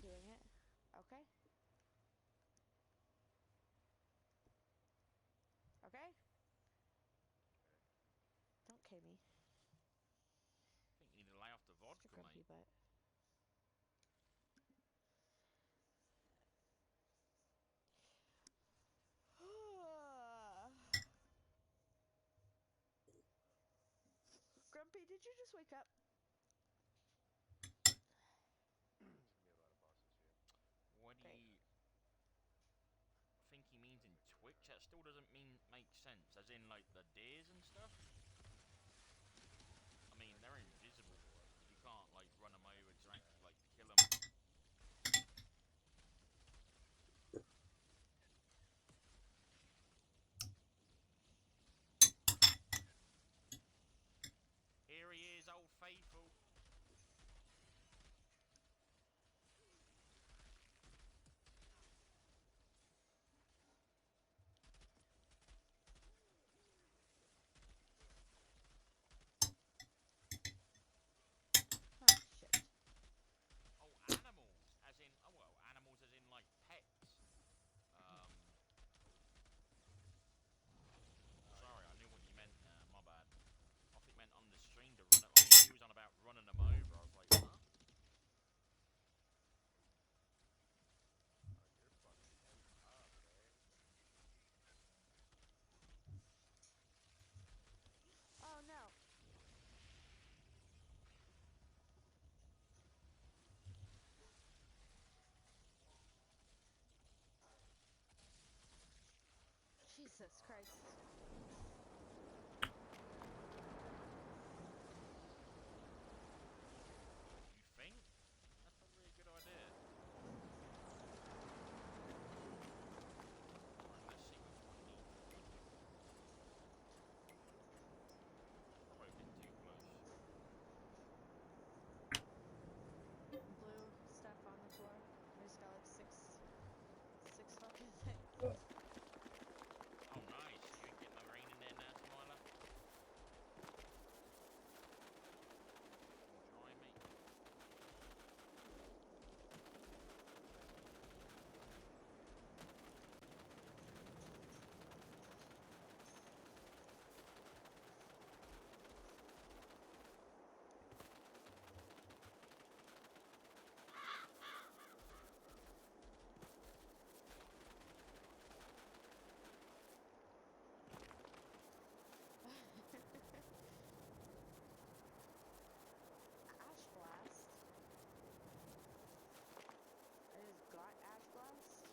doing it. Okay. Okay. Don't kill me. I think you need to lay off the vodka, Mr. Grumpy mate. Butt. Grumpy, did you just wake up? What do Great. you think he means in Twitch? That still doesn't make sense. As in, like, the deers and stuff? I mean, they're invisible. You can't, like, run them over to actually, like, kill them. Here he is, Old Faithful. Oh, shit. Oh, animals. As in, oh, well, animals as in, like, pets. Sorry, I knew what you meant there. My bad. I think meant on the stream to run it. I mean, he was on about running them over. I was like, huh? Oh, no. Jesus Christ. You think? That's a really good idea. Right, let's see which one needs doing. Probably a bit too close. Blue stuff on the floor. I just got like six fucking things. Oh, nice. You ain't getting no rain in there now, Smiler? Enjoy, mate. Ash blast. I just got ash blast.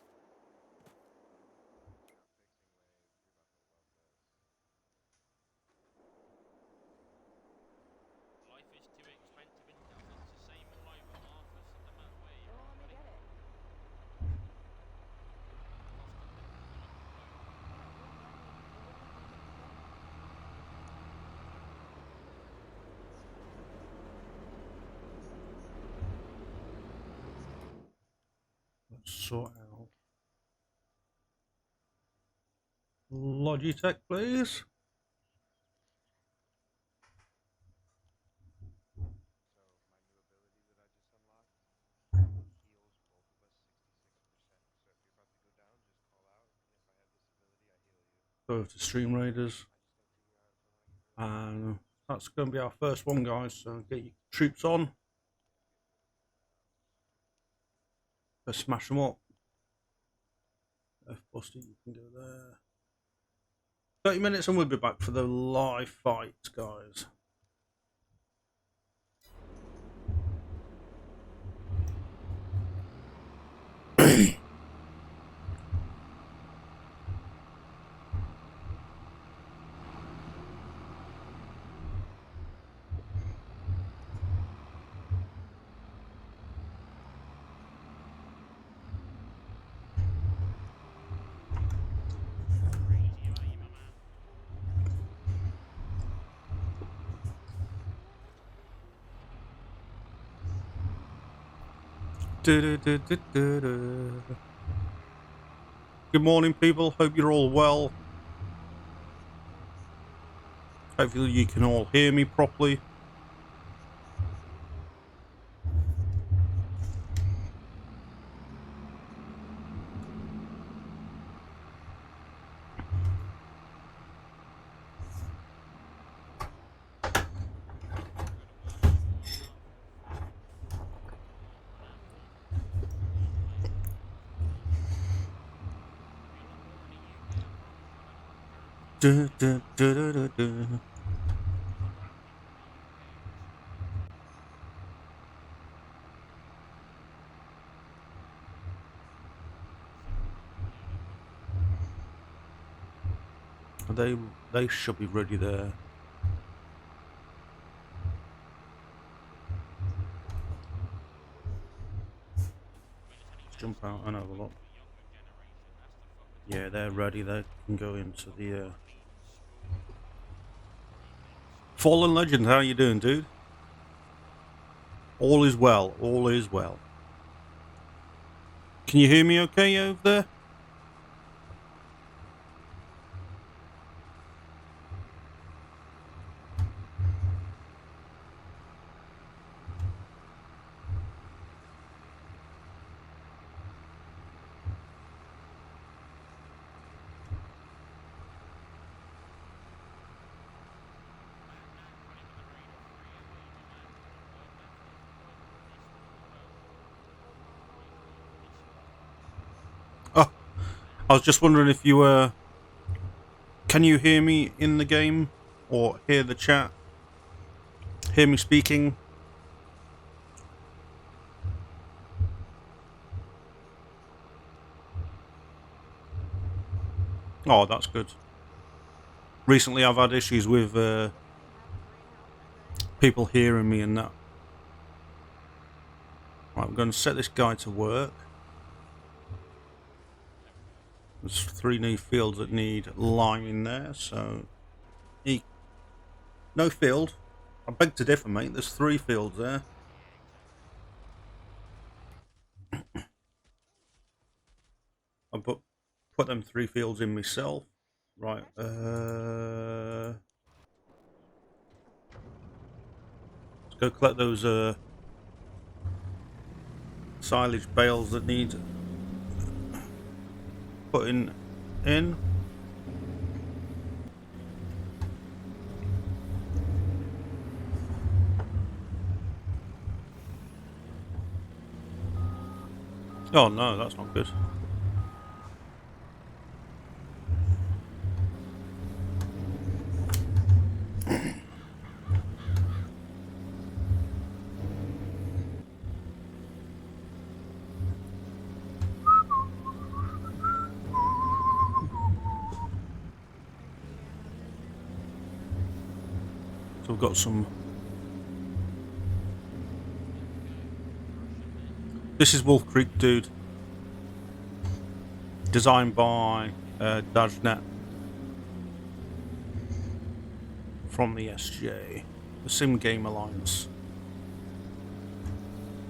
Life is too expensive in town. It's the same all over, Martha. So no matter where They you won't are, let me buddy. get it. Cost of living gone up the roof. Yeah, it wouldn't let me. It wouldn't let me get the thing. Let's sort out Logitech, please. Go to Stream Raiders, and that's going to be our first one, guys. So get your troops on. Let's smash them up. F Busty, you can go there. 30 minutes and we'll be back for the live fight, guys. Crazy about you, my man. Good morning, people. Hope you're all well. Hopefully you can all hear me properly. Du, du, du, du, du, du. They should be ready there. Let's jump out and have a look. Yeah, they're ready. They can go into the Fallen Legend. How you doing, dude? All is well. All is well. Can you hear me okay over there? Oh, I was just wondering if you can you hear me in the game or hear the chat? Hear me speaking? Oh, that's good. Recently, I've had issues with people hearing me and that. Right, I'm going to set this guy to work. There's 3 new fields that need lime in there, so no field. I beg to differ, mate. There's 3 fields there. I put them 3 fields in myself. Right. Let's go collect those silage bales that need putting in. Oh no, that's not good. So we've got some. This is WolfCreek, dude. Designed by Dajnet from the SJ, the Sim Game Alliance.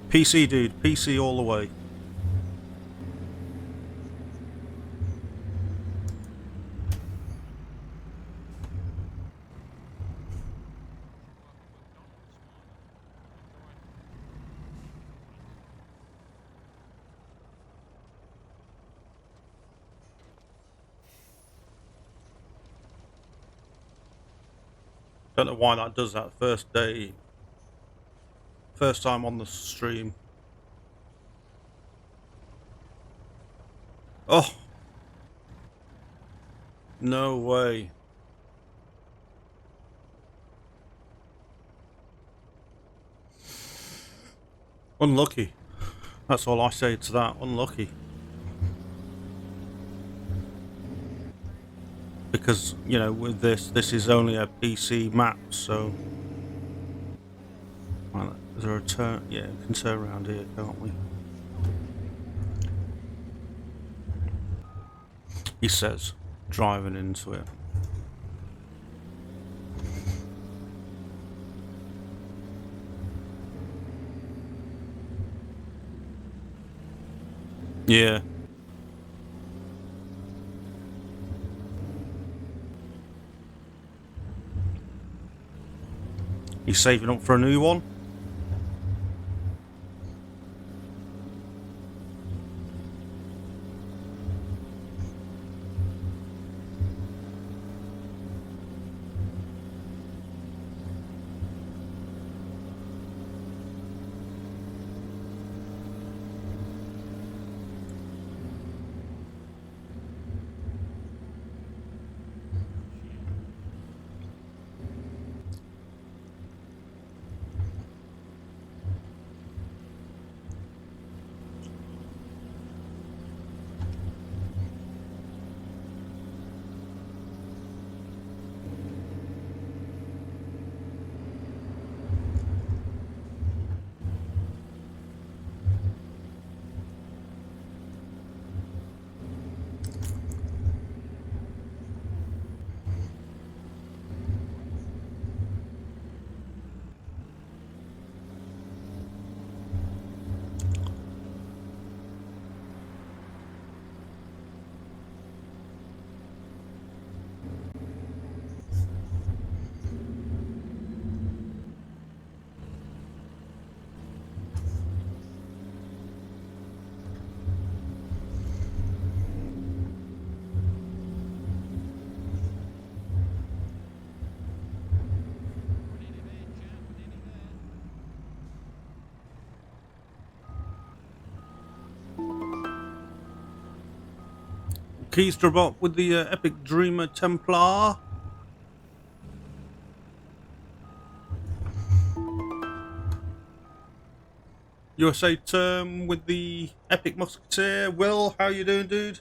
PC, dude. PC all the way. Don't know why that does that first day. First time on the stream. Oh. No way. Unlucky. That's all I say to that. Unlucky. Because, you know, with this is only a PC map, so... Right, is there a turn? Yeah, we can turn around here, can't we? He says, driving into it. Yeah. He's saving up for a new one. Keys to up with the Epic Dreamer Templar. USA term with the Epic Musketeer. Will, how you doing, dude?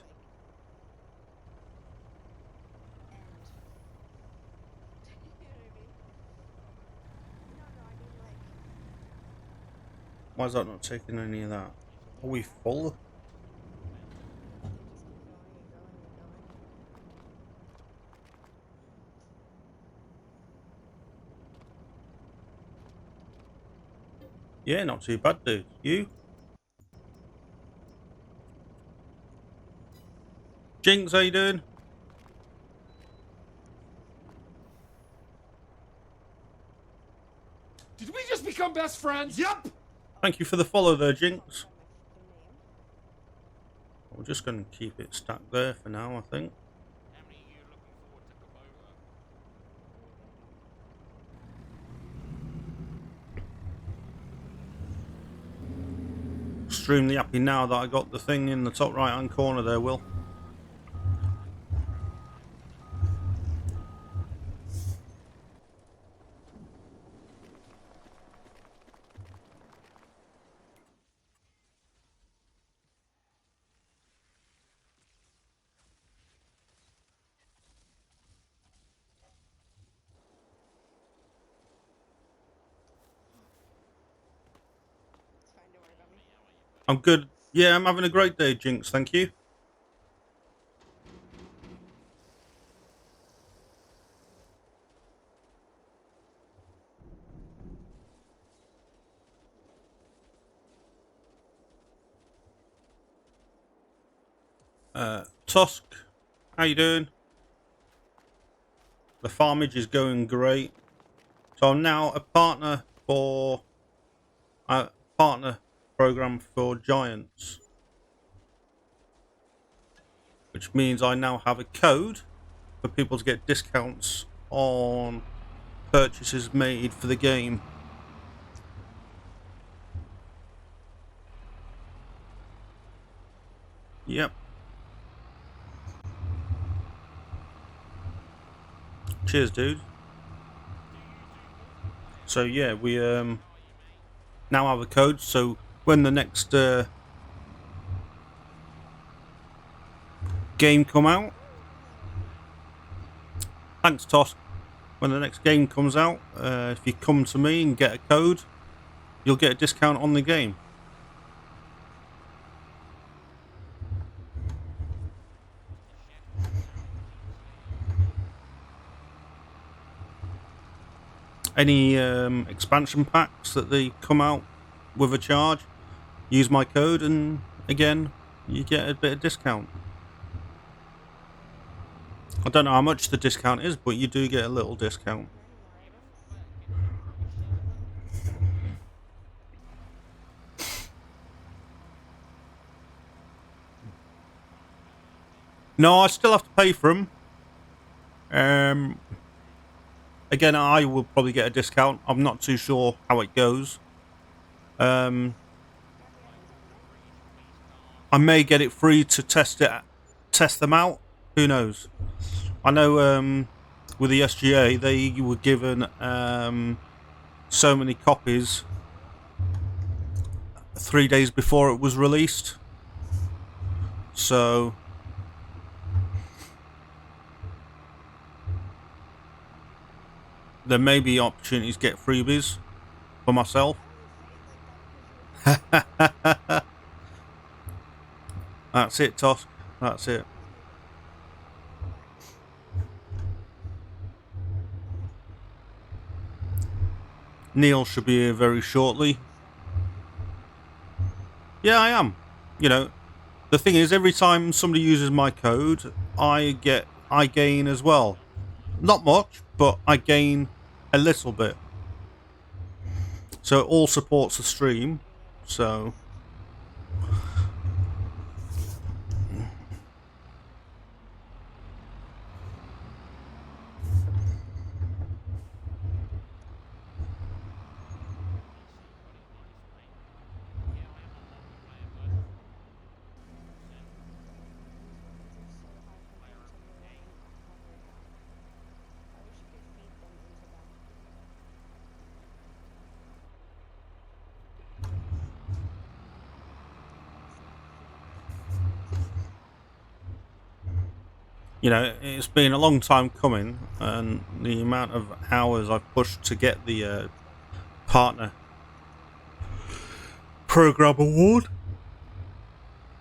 Why is that not taking any of that? Are we full? Yeah, not too bad, dude. You? Jinx, how you doing? Did we just become best friends? Yep. Thank you for the follow there, Jinx. We're just going to keep it stacked there for now, I think. How many of you are looking forward to Kubota? Extremely happy now that I got the thing in the top right hand corner there, Will. I'm good. Yeah, I'm having a great day, Jinx. Thank you. Tusk, how you doing? The farmage is going great. So I'm now a partner for a partner program for Giants, which means I now have a code for people to get discounts on purchases made for the game. Yep. Cheers, dude. So yeah, we now have a code. So when the next game come out, thanks, Toss. When the next game comes out, if you come to me and get a code, you'll get a discount on the game. Any expansion packs that they come out with a charge, use my code and again you get a bit of discount. I don't know how much the discount is, but you do get a little discount. No, I still have to pay for them. Again, I will probably get a discount. I'm not too sure how it goes. I may get it free to test them out. Who knows? I know with the SGA they were given so many copies 3 days before it was released. So there may be opportunities to get freebies for myself. That's it, Tosk. That's it. Neil should be here very shortly. Yeah, I am. You know, the thing is, every time somebody uses my code, I gain as well. Not much, but I gain a little bit. So it all supports the stream. So You know, it's been a long time coming, and the amount of hours I've pushed to get the partner program award.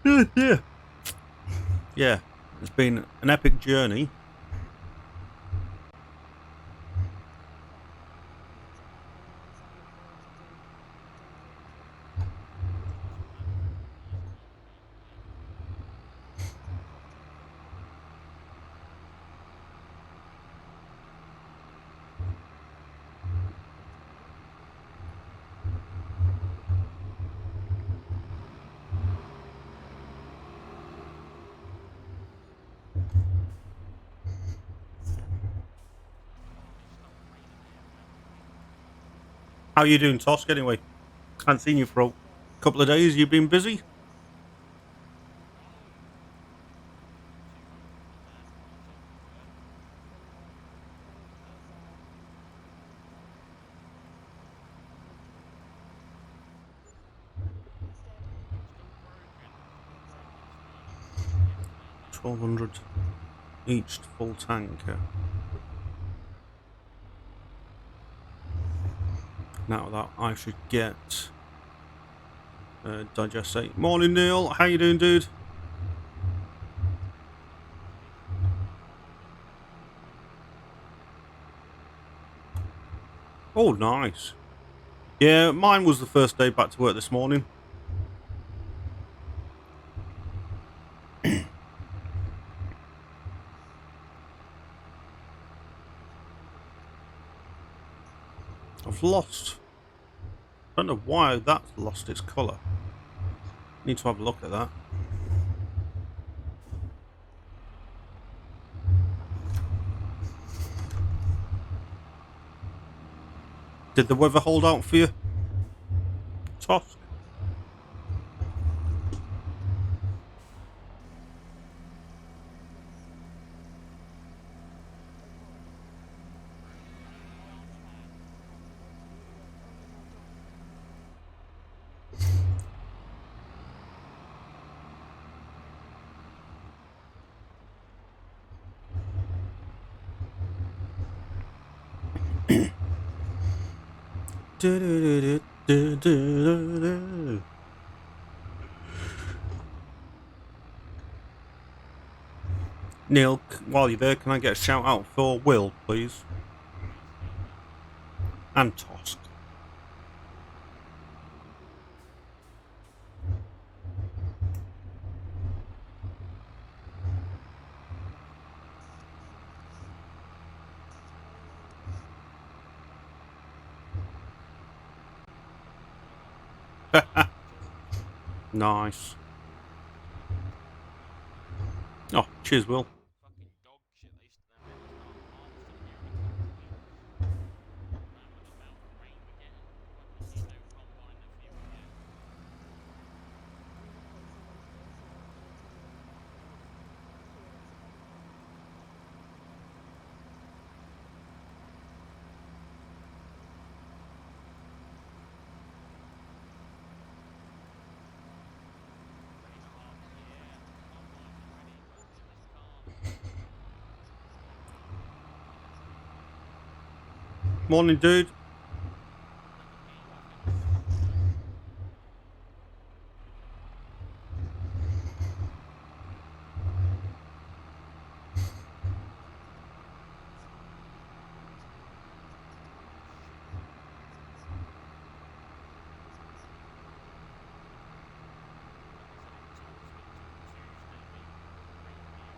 Yeah. Yeah, it's been an epic journey. How you doing, Tosk, anyway? Haven't seen you for a couple of days. You've been busy? Still broken. 1,200 each full tank. Now that I should get digestate. Morning, Neil. How you doing, dude? Oh, nice. Yeah, mine was the first day back to work this morning. I've lost. I don't know why that's lost its colour. Need to have a look at that. Did the weather hold out for you, Tosk? Neil, while you're there, can I get a shout out for Will, please? And Tosk. Nice. Oh, cheers, Will. Fucking dog shit. They're meant to start harvesting here in a couple of weeks. Man, with the amount of rain we're getting, fucking see no combine in the field yet. Ready to harvest? Yeah, combines are ready, but they just can't. Morning, dude. Hey, Watkins. Like I said, it was supposed to be till Tuesday, mate. Rain here anyway.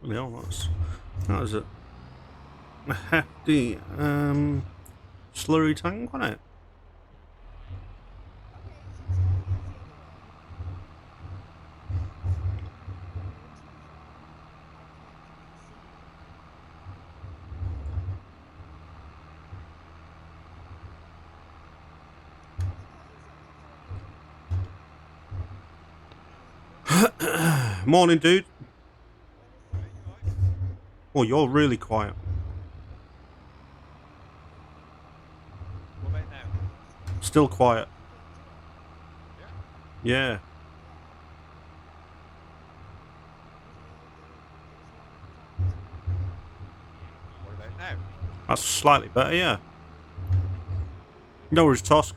Yeah, that was a hefty slurry tank, wasn't it? Morning, dude. Oh, you're really quiet. What about now? Still quiet. Yeah. Yeah. What about now? That's slightly better, yeah. No worries, Tosk.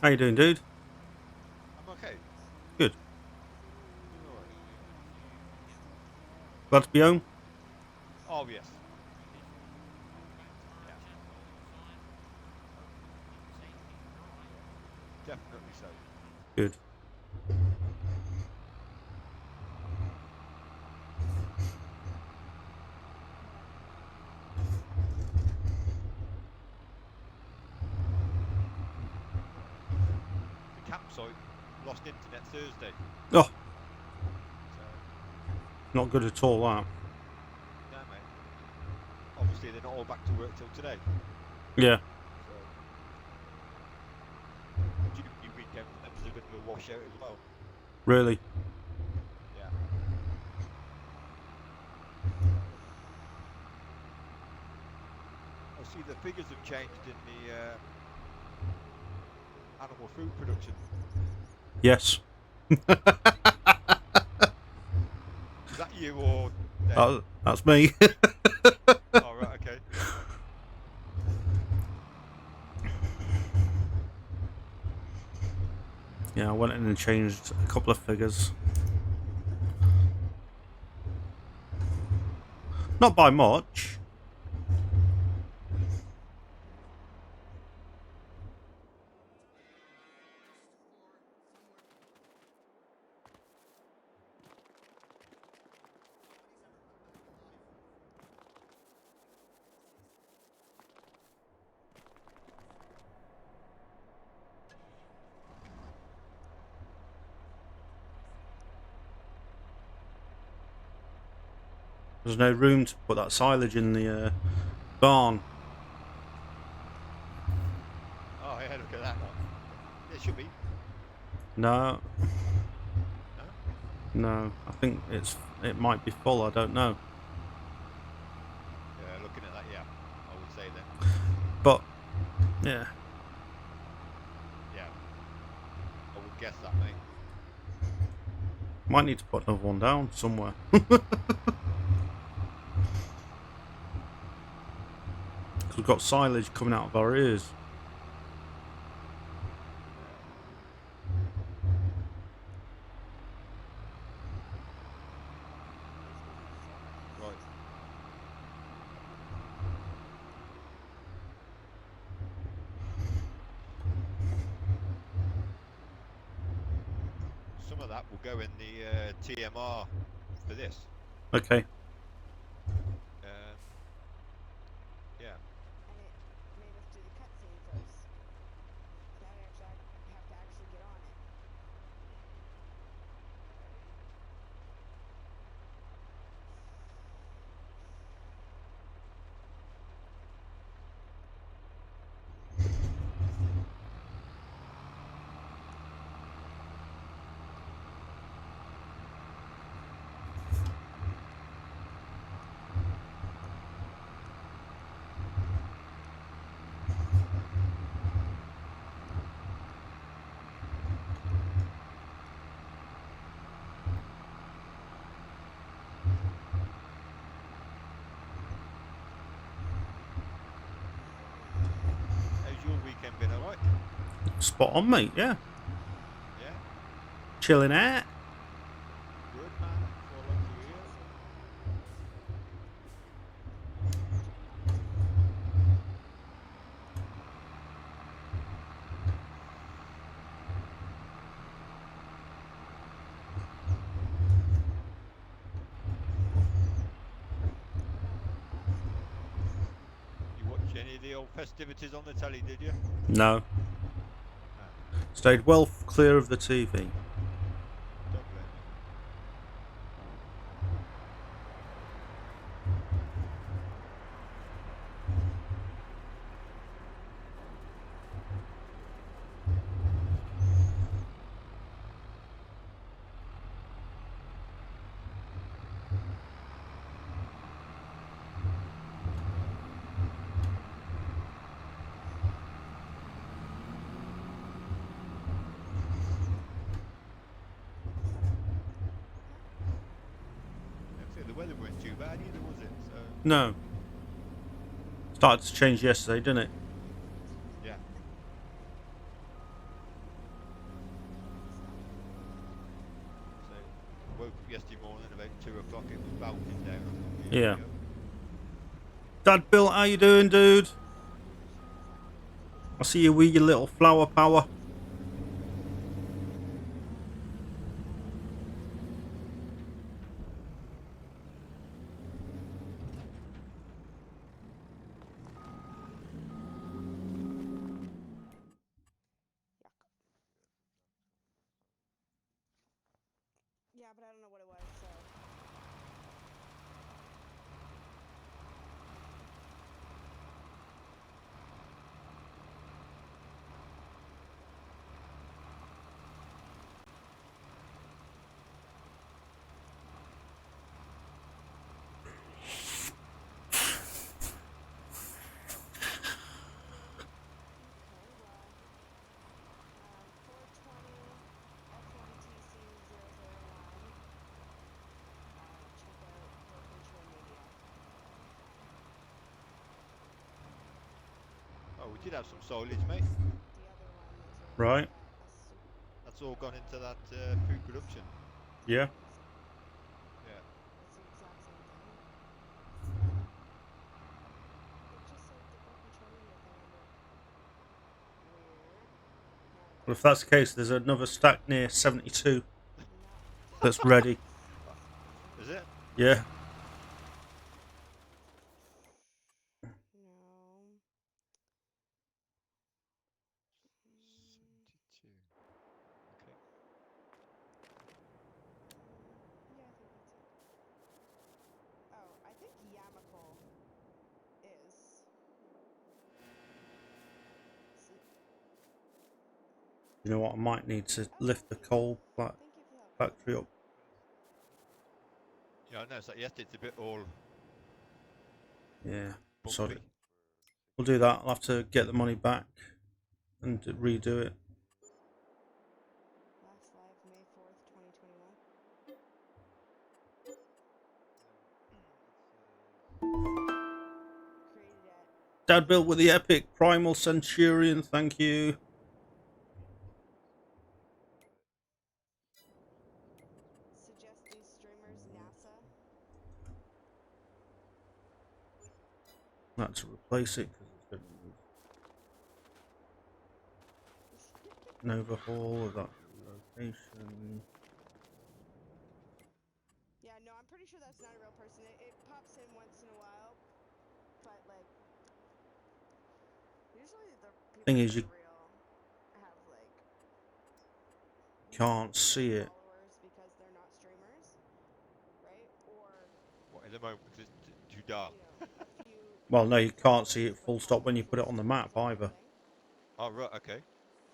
How you doing, dude? I'm okay. Good. All right. Glad to be home? Oh yes. Yeah. Definitely so. Good. The campsite lost internet Thursday. Oh, So not good at all, that. no mate. Obviously they're not all back to work till today. Yeah. So Jubilee weekend for them was a bit of a washout as well. Really. Yeah. I see the figures have changed in the animal food production. Yes. Is that you or Dave? That's me. Oh right, okay. Yeah, I went in and changed a couple of figures. Not by much. There's no room to put that silage in the barn. Oh yeah, look at that one. There should be. No, No? no. I think it might be full. I don't know. Yeah, looking at that, yeah. I would say then. But yeah, Yeah. I would guess that, mate. might need to put another one down somewhere. Because we've got silage coming out of our ears. Right. Some of that will go in the TMR for this. Okay. Yeah. And it made us do the cutscene first. Now we actually have to actually get on it. How's your weekend been, alright? Spot on, mate. Yeah. Yeah? Chilling out. Good, man. That's all I like to hear. any of the old festivities on the telly, did you? No. Stayed well clear of the TV. Don't blame you. The weather weren't too bad either, was it? So No. Started to change yesterday, didn't it? yeah. So woke up yesterday morning about 2 o'clock. It was belting down. I thought, here Yeah. we go. Dad Bill, how you doing, dude? I see you with your little flower power. Yeah, but I don't know what it was, so. Okay, well, 420 F1TC001. Check out Birth Control Media. Oh, we did have some silage, mate. The other one is Right. a super. That's all gone into that food production. Yeah. Yeah. It's the exact same thing. It just said the Birth Control Media thing under it. Weird. Now it Well, if does. that's the case, there's another stack near 72 Not that's ready. Is it? Yeah. No. 72. Okay. Yeah, I think that's it. Oh, I think Yamako is. You know what? I might need to lift the coal Thank you for the help. factory up. Yeah, I noticed that yesterday. It's a bit all Yeah. bumpy. Sorry. We'll do that. I'll have to get the money back and redo it. Last live May 4th, 2021. Created at. Dad Bill with the epic Primal Centurion. Thank you. Suggest these streamers NASA. That's to replace it because it's been an overhaul of that location. Yeah, no, I'm pretty sure that's not a real person. It pops in once in a while, but like usually the people Thing that is, are you real have like can't see it. followers because they're not streamers, right? Or What, in the moment, because it's too dark. you know, a few. Well, no, you can't see it like full stop when you put it high-profile on the streamers, map that kind of either. thing. Oh, right, okay.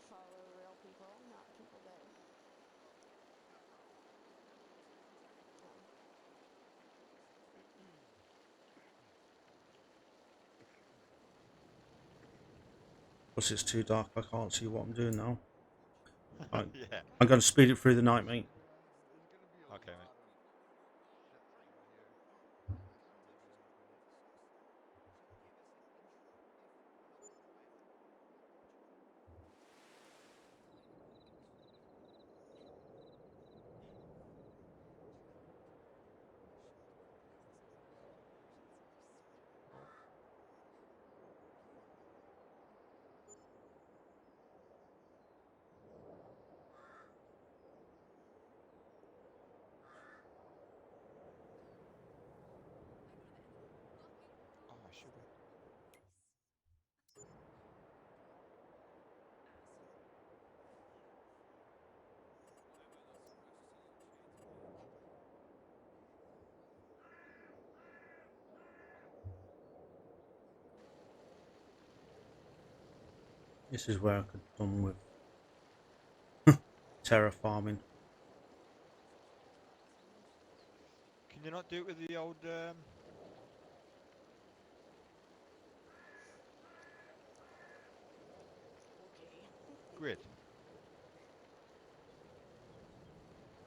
Follow real people, not people that. Plus, it's too dark. I can't see what I'm doing now. Yeah. I'm going to speed it through the night, mate. Okay, mate. This is where I could have done with terraforming. Can you not do it with the old Okay. grid?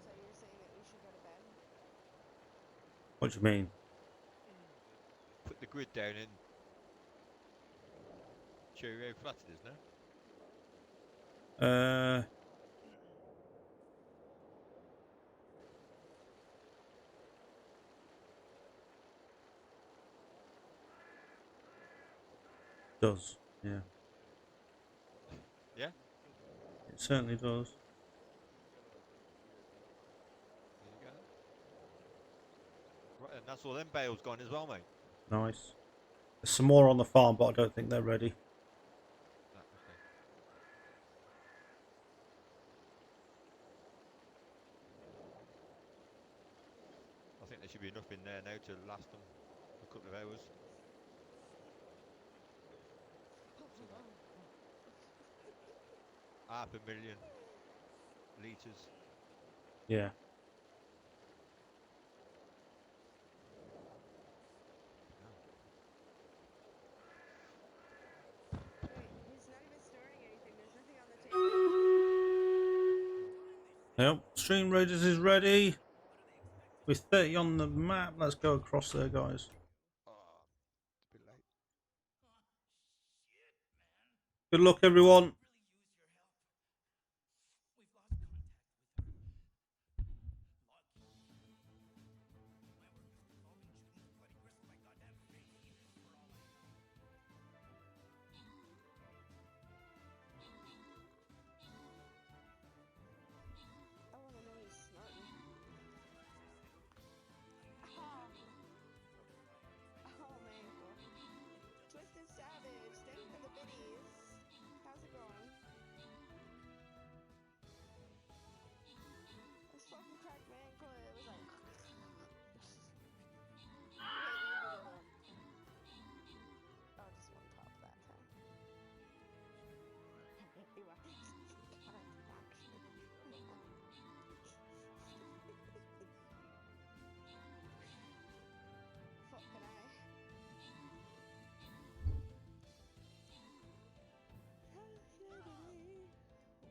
So you're saying that we should go to bed? What do you mean? Put the grid down and show you how flat it is now. Does, yeah. Yeah? It certainly does. There you go. Right, and that's all them bales gone as well, mate. Nice. There's some more on the farm, but I don't think they're ready. Ah, okay. I think there should be enough in there now to last them a couple of hours. So about 500,000 litres. Yeah. Wait, he's not even storing anything. There's nothing on the table. Yep. Stream Raiders is ready. With 30 on the map, let's go across there, guys. Oh, it's a bit late. Good luck, everyone. I want to know he's snorting. Ah. Oh, my ankle. Twisted Savage, thank you for the biddies. How's it going? I just fucking cracked my ankle and it was like... Wait, let me do the other one. Oh, just one pop that time. You are. God, actually. Fucking I.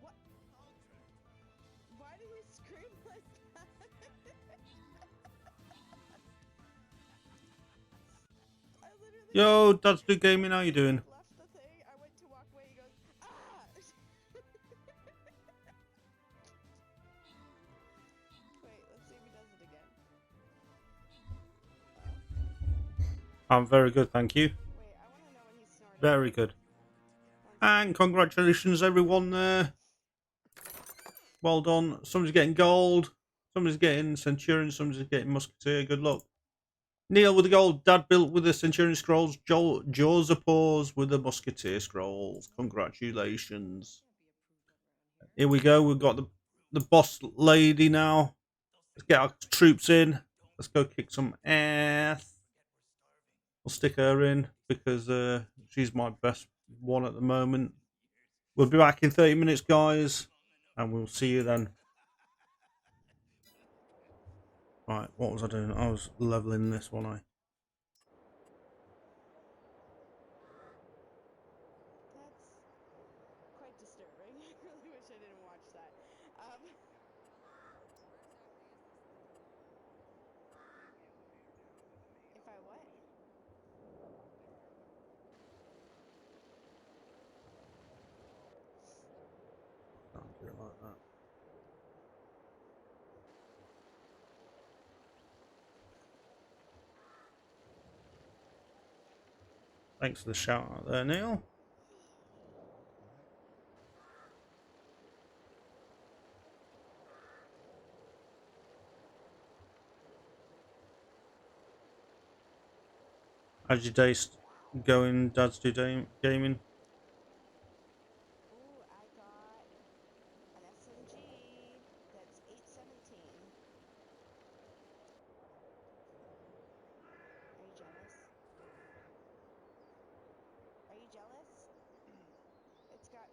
What? Why did he scream like that? I literally Yo, Dad's Do Gaming, how you doing? left the thing. I went to walk away. He goes, ah! Wait, let's see if he does it again. I'm very good, thank you. Wait, I want to know when he's snorting. Very good. And congratulations, everyone there. Well done. Somebody's getting gold. Somebody's getting Centurion. Somebody's getting Musketeer. Good luck. Neil with the gold. Dad built with the Centurion scrolls. Joseph with the Musketeer scrolls. Congratulations. Here we go. We've got the boss lady now. Let's get our troops in. Let's go kick some ass. We'll stick her in because she's my best one at the moment. We'll be back in 30 minutes, guys. And we'll see you then. Right, what was I doing? I was leveling this, wasn't I? That's quite disturbing. I really wish I didn't watch that. If I what? Can't do it like that. Thanks for the shout out there, Neil. How's your day going, Dad's Do Gaming? Ooh, I got an SMG that's 817. Are you jealous? Are you jealous? It's got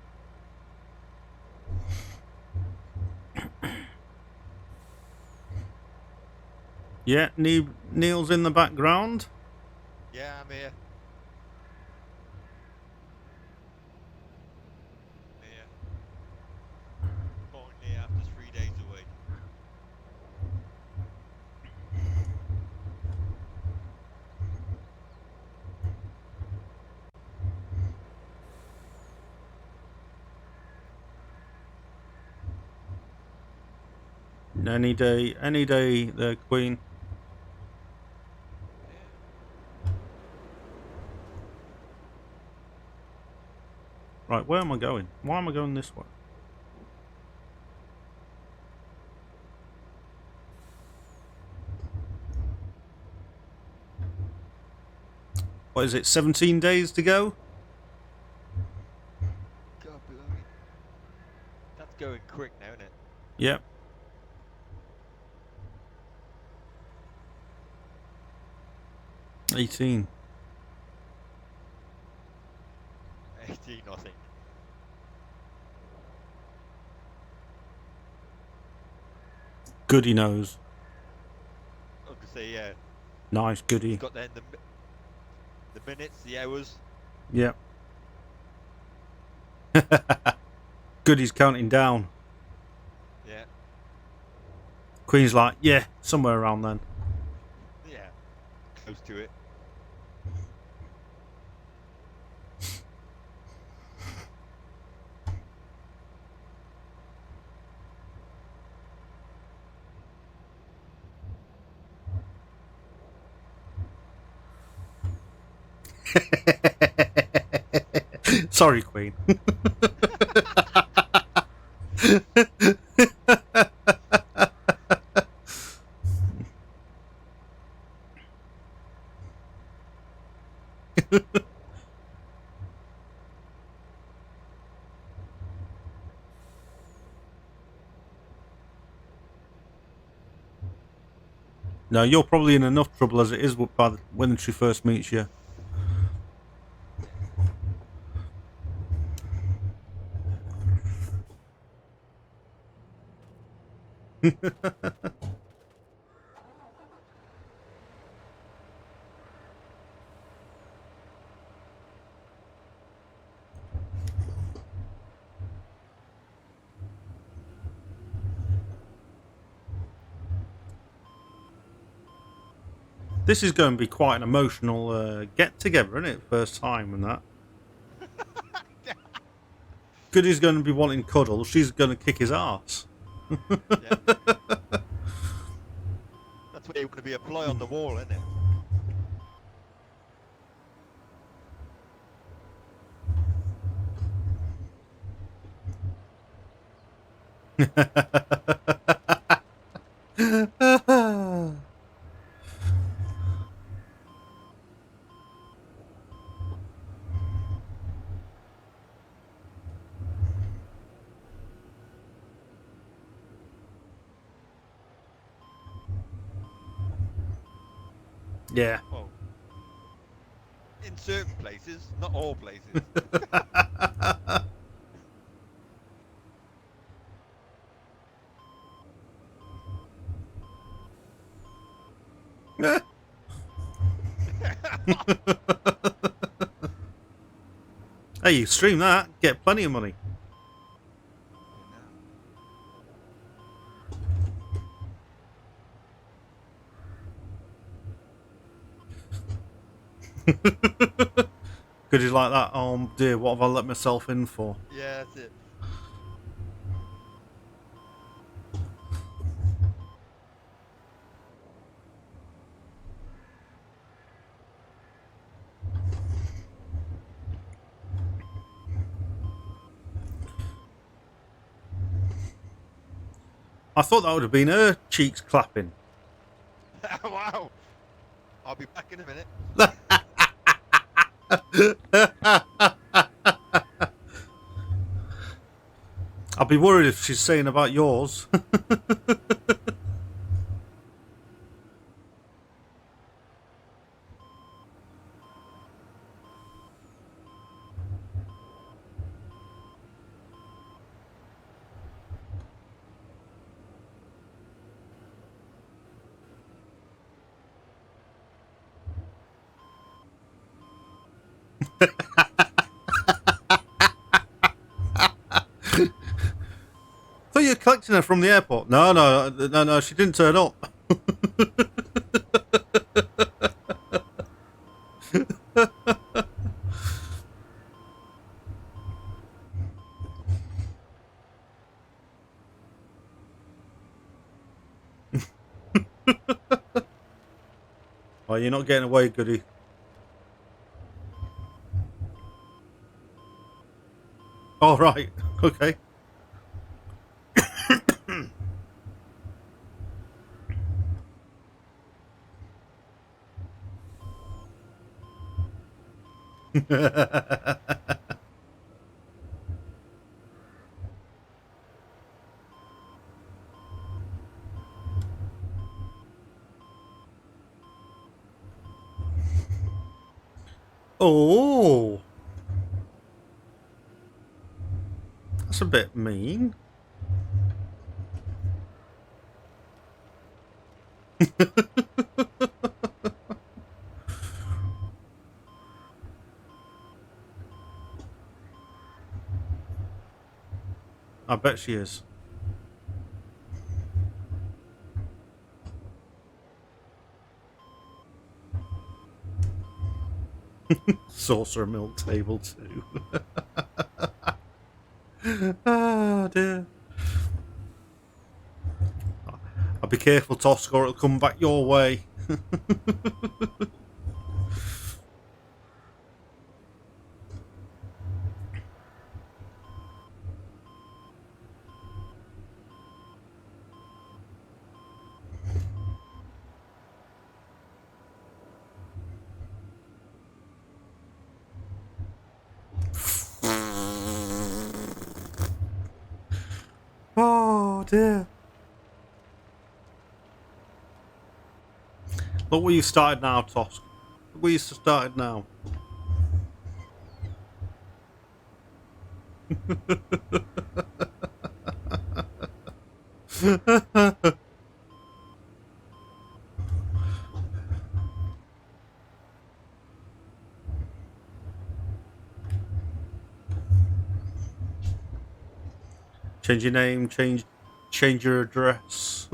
Yeah, Neil's in the background. Yeah, I'm here. Here. Finally, after 3 days away. Any day, the Queen. Yeah. Right, where am I going? Why am I going this way? What is it, 17 days to go? God, blimey. That's going quick now, isn't it? Yep. $18. 18, I think. Goody knows. I was gonna say, yeah. Nice He's goody. got then the minutes, the hours. Yep. Goody's counting down. Yeah. Queen's like, yeah, somewhere around then. Yeah. Close to it. Sorry, Queen. No, you're probably in enough trouble as it is when she first meets you. This is going to be quite an emotional get-together, isn't it? First time and that. Goody's going to be wanting cuddle. She's going to kick his ass. Yeah. That's where you want to be a fly on the wall, isn't it? Yeah. Well, in certain places, not all places. Hey, you stream that, get plenty of money. Goody's like that. Oh dear, what have I let myself in for? Yeah, that's it. I thought that would have been her cheeks clapping. Wow. I'll be back in a minute. I'll be worried if she's saying about yours. you're collecting her from the airport? No, she didn't turn up. Oh, you're not getting away, goody. All right. Okay. Oh, that's a bit mean. I bet she is. Saucer milk table too. Oh dear. I'll be careful, Tosk, or it'll come back your way. Oh dear. Look where you started now, Tosk. Look where you started now. Change your name, change your address.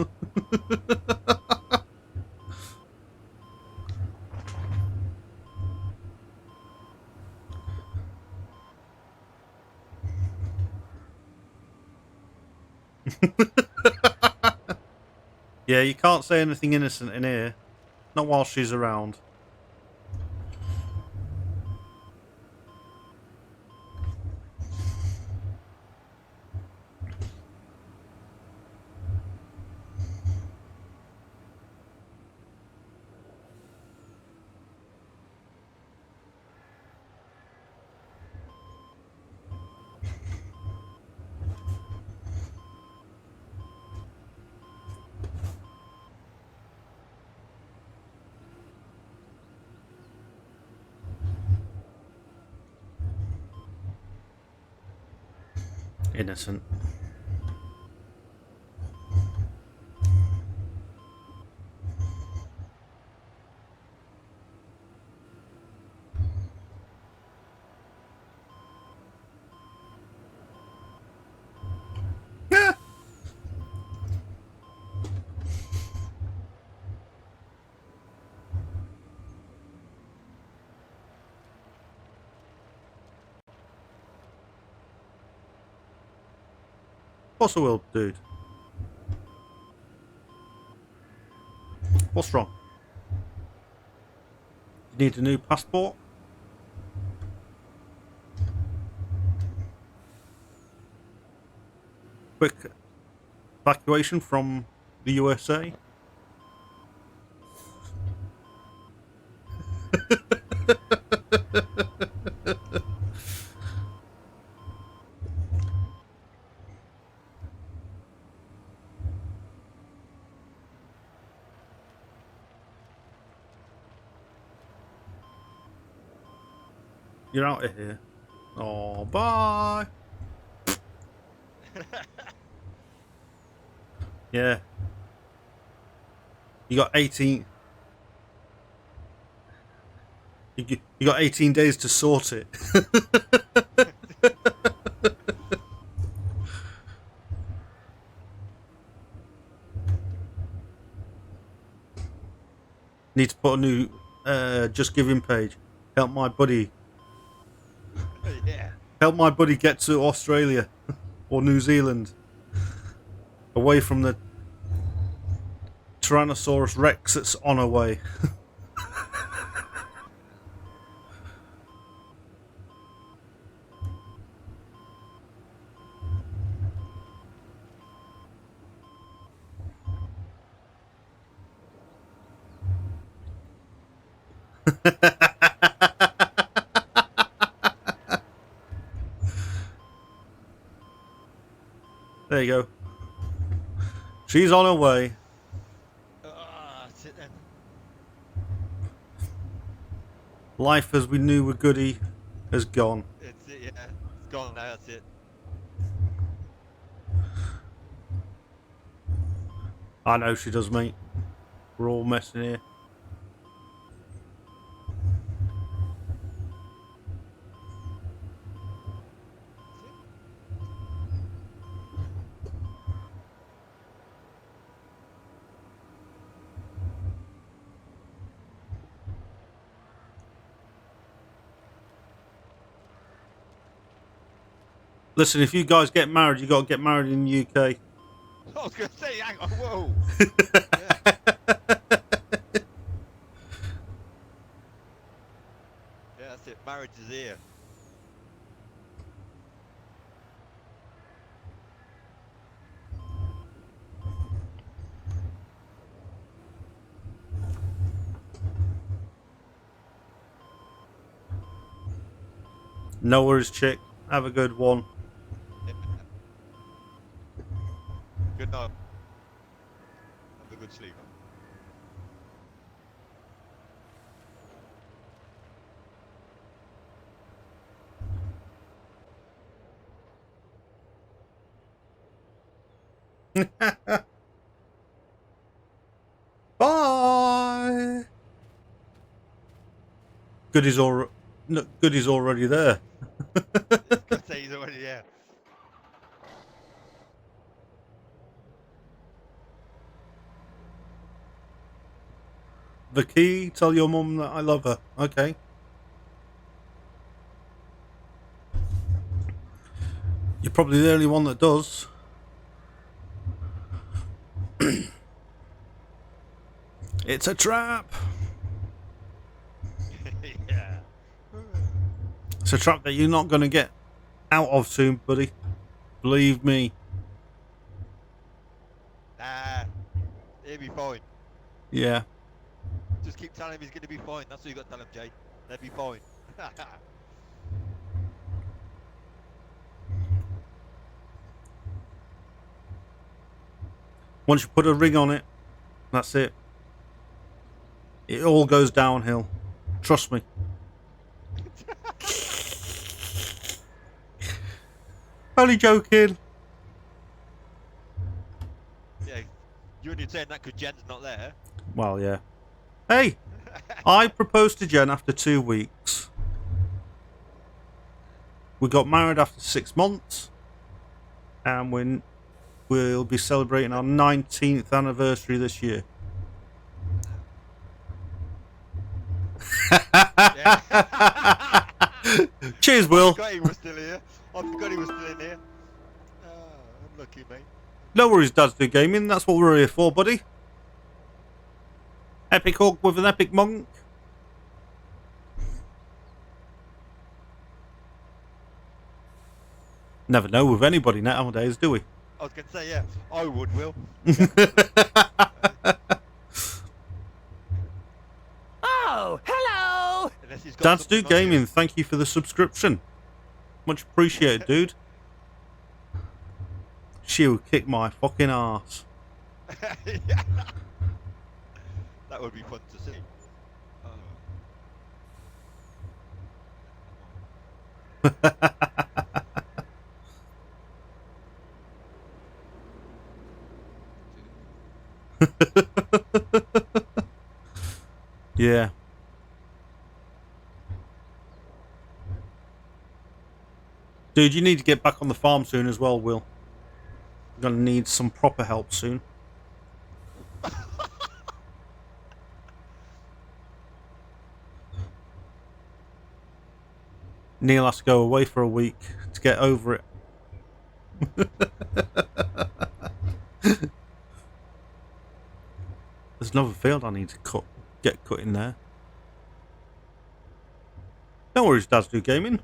Yeah, you can't say anything innocent in here. Not while she's around. Innocent. Yeah. Of course I will, dude. What's wrong? You need a new passport? Quick evacuation from the USA? You're out of here. Oh, bye. Yeah. You got 18. You got 18 days to sort it. Need to put a new Just Giving page. Help my buddy. Yeah. Help my buddy get to Australia or New Zealand. Away from the Tyrannosaurus Rex that's on her way. There you go. She's on her way. That's it then. Life as we knew with Goody has gone. It's it, yeah. It's gone now, that's it. I know she does, mate. We're all messing here. Listen, if you guys get married, you got to get married in the UK. I was going to say, hang on, whoa. Yeah. Yeah, that's it. Marriage is here. No worries, chick. Have a good one. Good night. Have a good sleep. Bye. Goody's already there. Gonna say he's already there. The key. Tell your mum that I love her. Okay. You're probably the only one that does. It's a trap. Yeah. It's a trap that you're not going to get out of soon, buddy. Believe me. Nah. He'll be fine. Yeah. Just keep telling him he's gonna be fine. That's what you got to tell him, Jay. They'll be fine. Once you put a ring on it, that's it. It all goes downhill. Trust me. Only joking. Yeah. You're only saying that because Jen's not there. Well, yeah. Hey, I proposed to Jen after 2 weeks. We got married after 6 months. And we'll be celebrating our 19th anniversary this year. Cheers, Will. I forgot he was still here. I forgot he was still in here. I'm lucky, mate. No worries, Dad's Do Gaming. That's what we're here for, buddy. Epic Hawk with an epic monk. Never know with anybody nowadays, do we? I was going to say, yeah, I would, Will. Oh, hello! Unless he's got Dad's Do something on you. Gaming, thank you for the subscription. Much appreciated, dude. She'll kick my fucking ass. Yeah. That would be fun to see. Yeah. Dude, you need to get back on the farm soon as well, Will. You're gonna need some proper help soon. Neil has to go away for a week to get over it. There's another field I need to get cut in there. Don't worry, Dads Do Gaming.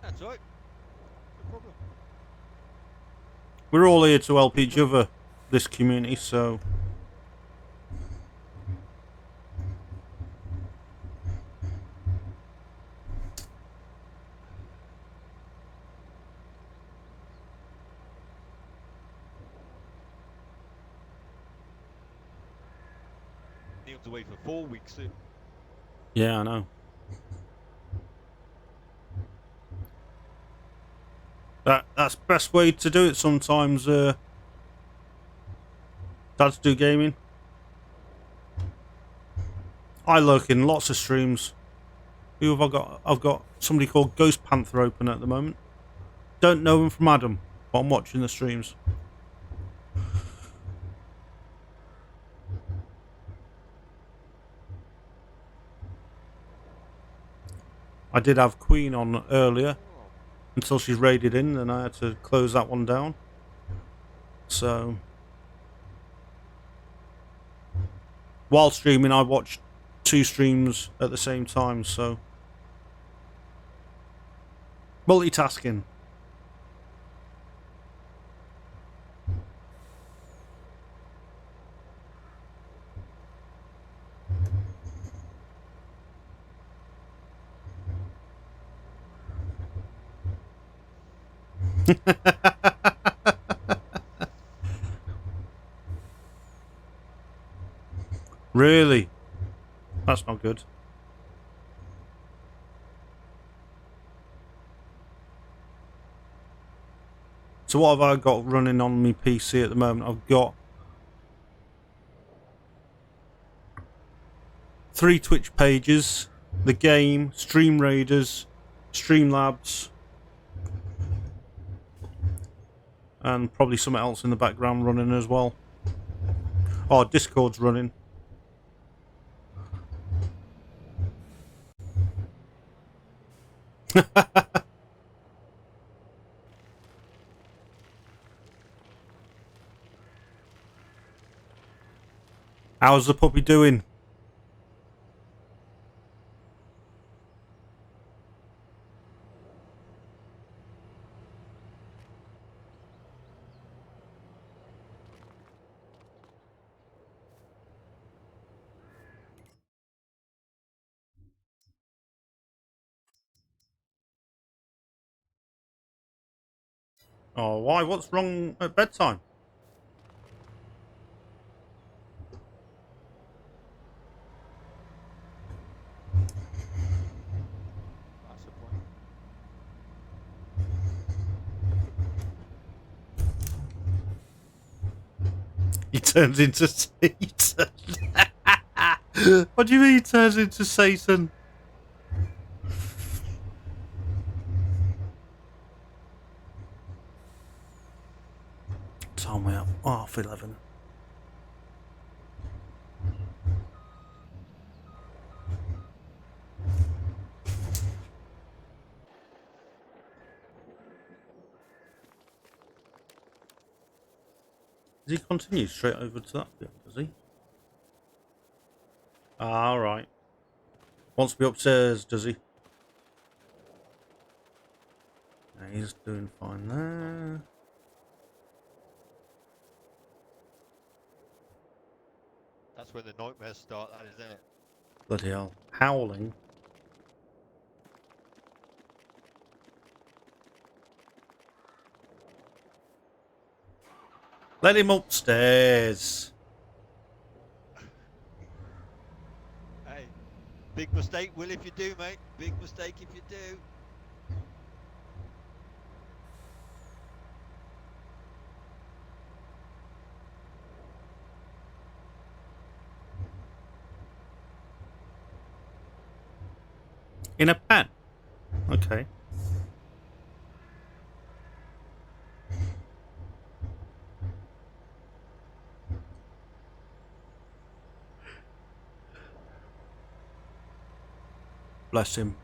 That's right. No problem. We're all here to help each other, this community, so... Neil's away for 4 weeks soon. Yeah, I know. That's the best way to do it sometimes, Dads Do Gaming. I lurk in lots of streams. Who have I got? I've got somebody called Ghost Panther open at the moment. Don't know him from Adam, but I'm watching the streams. I did have Queen on earlier until she raided in, and I had to close that one down. So, while streaming, I watched 2 streams at the same time, so multitasking. Really? That's not good. So what have I got running on my PC at the moment? I've got 3 Twitch pages, the game, Stream Raiders, Streamlabs, and probably something else in the background running as well. Oh, Discord's running. How's the puppy doing? Oh, why? What's wrong at bedtime? That's the point. He turns into Satan. What do you mean he turns into Satan? Time we up. 11:30. Does he continue straight over to that bit, does he? Ah, alright. Wants to be upstairs, does he? Yeah, he's doing fine there. That's when the nightmares start, that isn't it? Bloody hell. Howling. Let him upstairs. Hey, big mistake, Will, if you do, mate. Big mistake if you do. In a pen. Okay. bless him.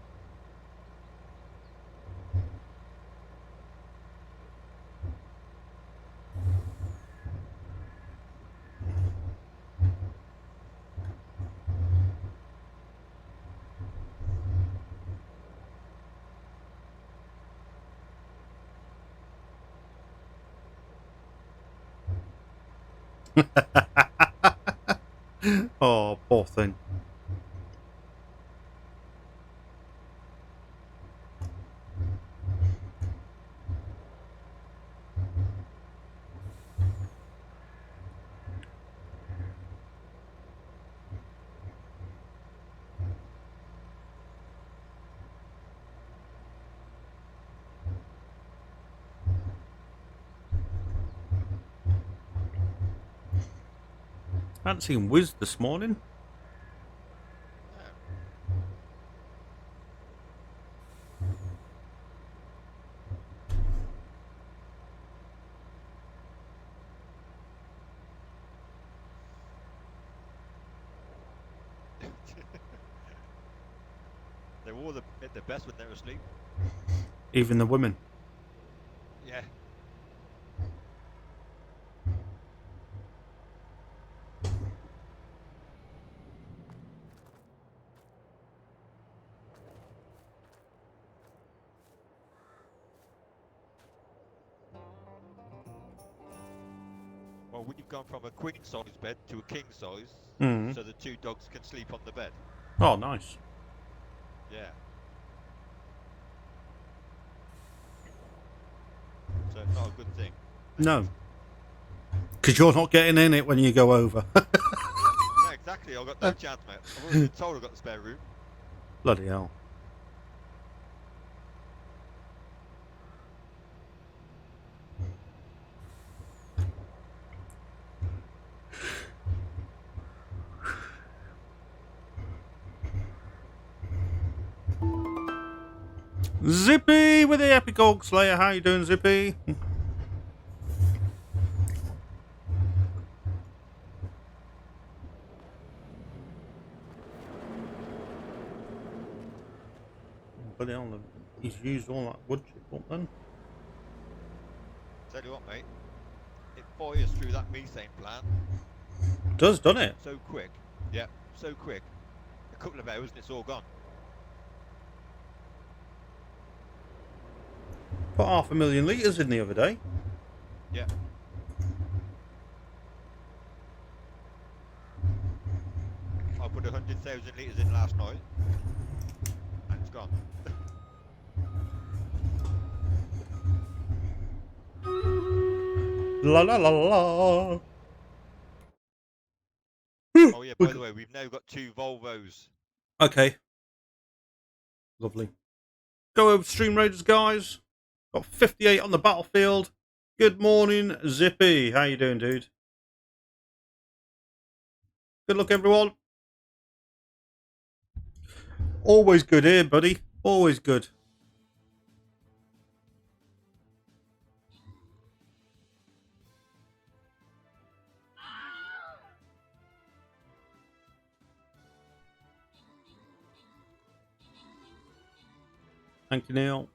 Oh, poor thing. I hadn't seen Wiz this morning. They're all at the best when they're asleep. Even the women. Yeah. Well, we've gone from a queen size bed to a king size, Mm. so the two dogs can sleep on the bed. Oh, nice. Yeah. So it's not a good thing. No. Because you're not getting in it when you go over. No, exactly. I've got no chance, mate. I've already been told I've got the spare room. Bloody hell. Zippy with the Epic Orc Slayer. How you doing, Zippy? Bloody hell, he's used all that wood chip up then. Tell you what, mate. It fires through that methane plant Does, doesn't it? so quick. Yeah, so quick. A couple of hours and it's all gone. Put 500,000 litres in the other day. Yeah. I put 100,000 litres in last night and it's gone. La la la la. Oh yeah, by the way, we've now got 2 Volvos. Okay. Lovely. Go over Stream Raiders, guys. Got 58 on the battlefield. Good morning, Zippy. How you doing, dude? Good luck, everyone. Always good here, buddy. Always good. Thank you, Neil.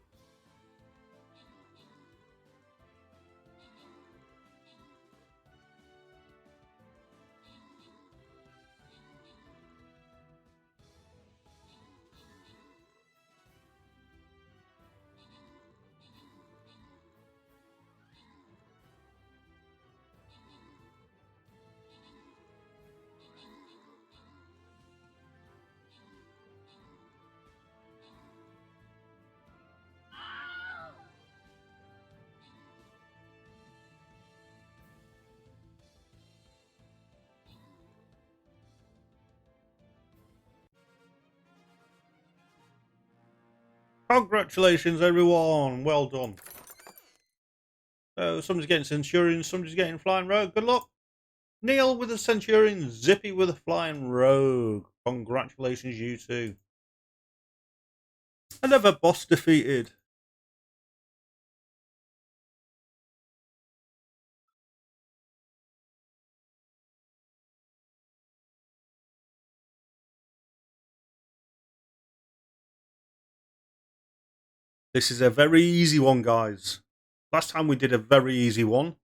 Congratulations, everyone. Well done. So, somebody's getting Centurion, somebody's getting Flying Rogue. Good luck. Neil with a Centurion, Zippy with a Flying Rogue. Congratulations, you two. Another boss defeated. This is a very easy one, guys. Last time we did a very easy one,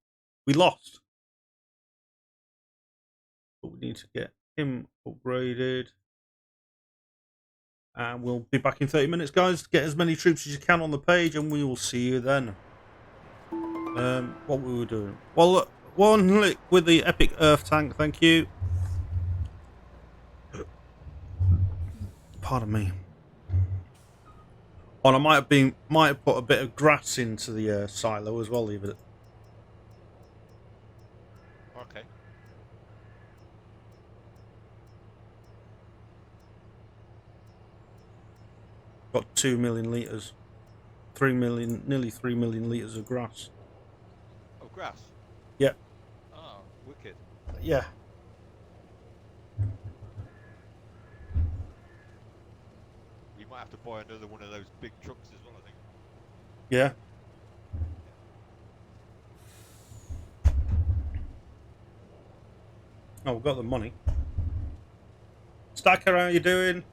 we lost. But we need to get him upgraded. And we'll be back in 30 minutes, guys. Get as many troops as you can on the page, and we will see you then. What we were doing? Well, one lick with the epic earth tank, thank you. Pardon me. Oh, and I might have put a bit of grass into the silo as well. Leave it. Okay. Got 2 million litres. 3 million, nearly 3 million litres of grass. Oh, grass. Yeah. Oh, wicked. Yeah. You might have to buy another one of those big trucks as well, I think. Yeah. Oh, we've got the money. Stacker, how you doing?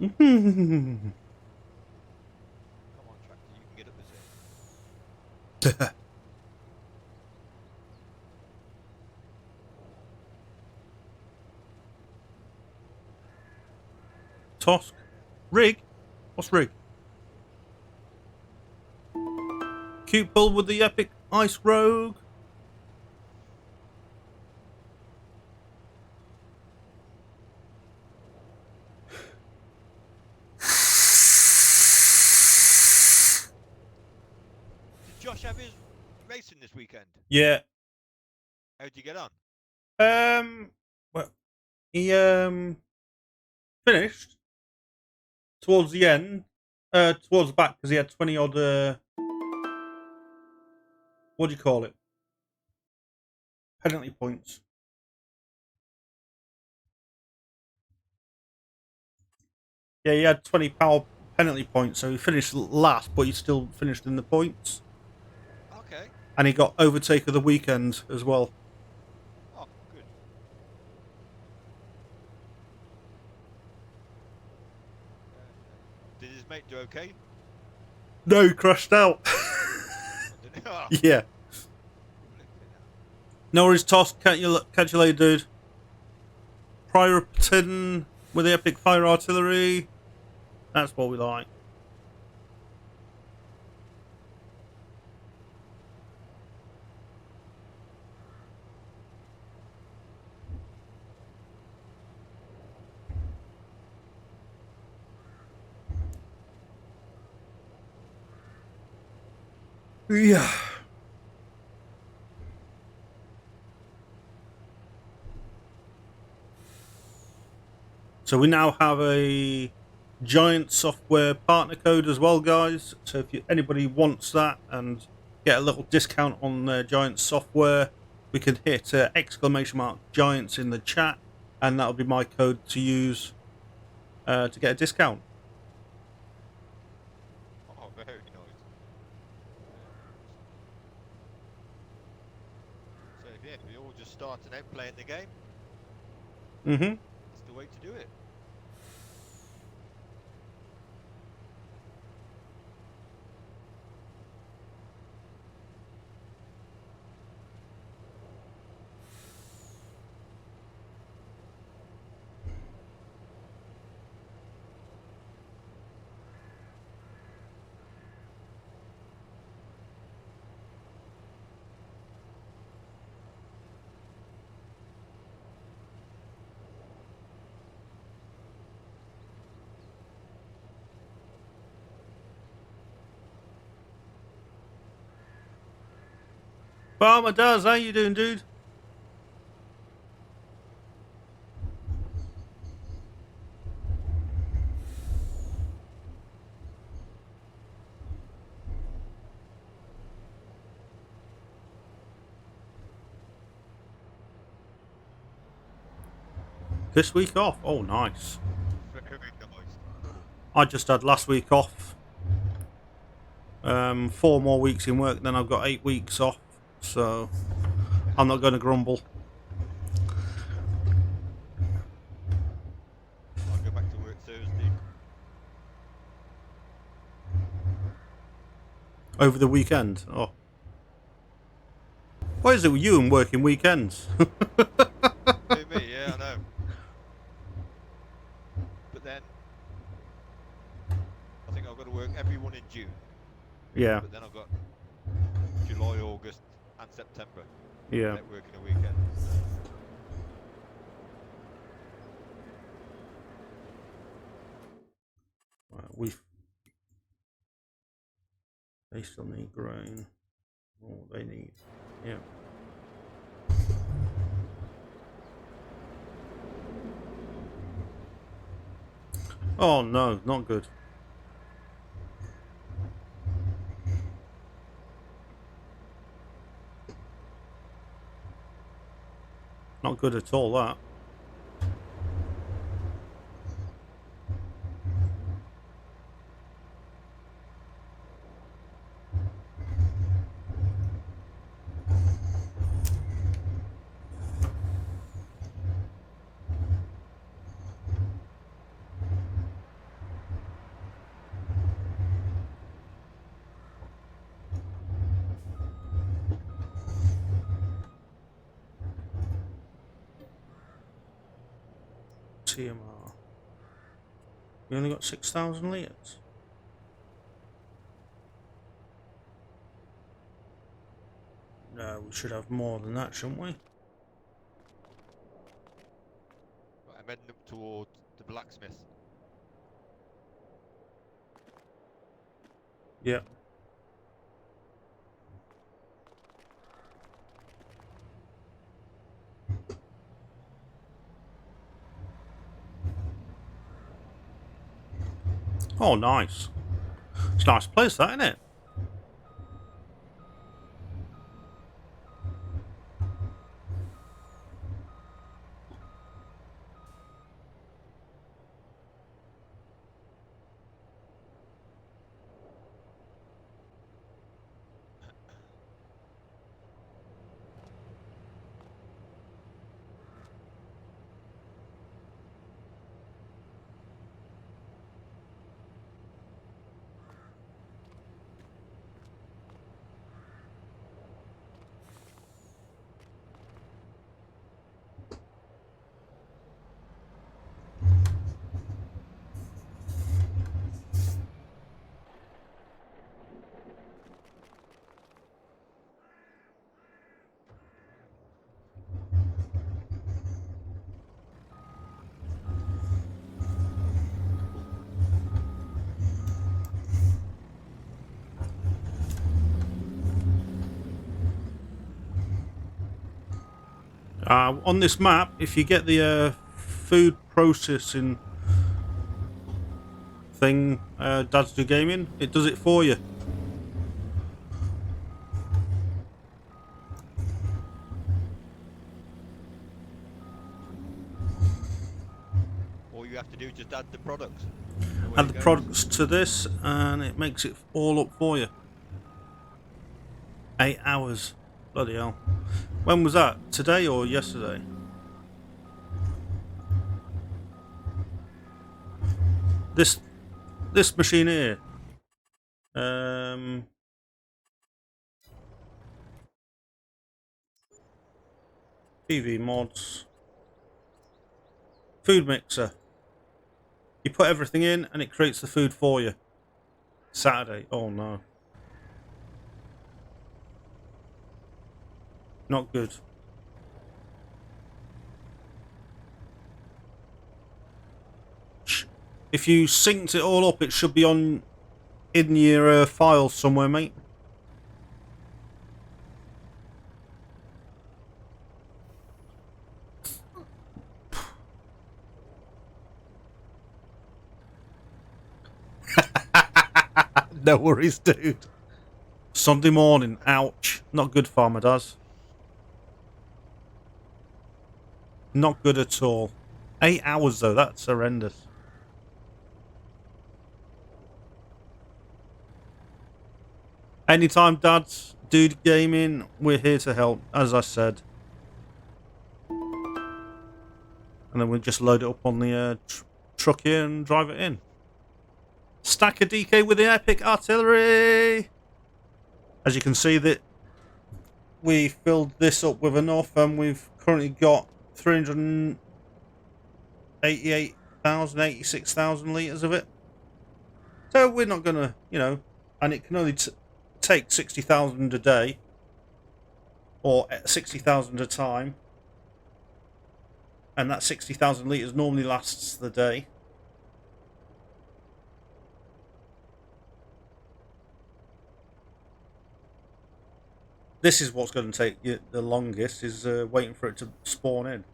Come on, tractor, you can get up this hill. Tosk. Rig? What's rig? Cute pull with the epic ice rogue. Did Josh have his racing this weekend? Yeah. How'd you get on? Well, he finished towards the end, towards the back because he had 20 odd. What do you call it? Penalty points. Yeah, he had 20 power penalty points, so he finished last, but he still finished in the points. Okay. And he got overtake of the weekend as well. Oh, good. Did his mate do okay? No, he crashed out. Oh, Yeah. No worries, Toss. Catch you later, dude. Prioritin with the epic fire artillery. That's what we like. Yeah. So we now have a giant software partner code as well, guys. So if anybody wants that and get a little discount on their giant software, we can hit !giants in the chat, and that'll be my code to use to get a discount. oh, very nice. So yeah, if you're all just starting out playing the game, Mm-hmm. that's the way to do it. Farmer Daz, how you doing, dude? This week off? Oh, nice. Flickering nice. I just had last week off. 4 more weeks in work, then I've got 8 weeks off. So I'm not going to grumble. I'll go back to work Thursday. Over the weekend. Oh. Why is it with you and working weekends? Me, yeah, I know. But then I think I've got to work every one in June. Yeah, But then I've got July, August, and September. yeah. Without working a weekend. Right, they still need grain. Oh, they need. Yeah. Oh no, not good. Not good at all, that. TMR. We only got 6,000 litres. No, we should have more than that, shouldn't we? Right, I'm heading up towards the blacksmith. Yeah. Oh, nice. It's a nice place, that, isn't it? On this map, if you get the food processing thing, Dad's Do Gaming, it does it for you. All you have to do is just add the products. Add the products to this, and it makes it all up for you. 8 hours. Bloody hell. When was that? Today or yesterday? This machine here. PV mods. Food mixer. You put everything in and it creates the food for you. Saturday. Oh no. Not good. If you synced it all up, it should be in your files somewhere, mate. No worries, dude. Sunday morning, ouch. Not good, Farmer does. Not good at all. 8 hours though, that's horrendous. Anytime, Dad's Dude Gaming, we're here to help, as I said. And then we'll just load it up on the truck here and drive it in. Stack of DK with the epic artillery! As you can see, that we filled this up with enough, and we've currently got 388,000, 86,000 litres of it. So we're not going to, you know, and it can only take 60,000 a day, or 60,000 a time. And that 60,000 litres normally lasts the day. This is what's going to take you the longest, is waiting for it to spawn in.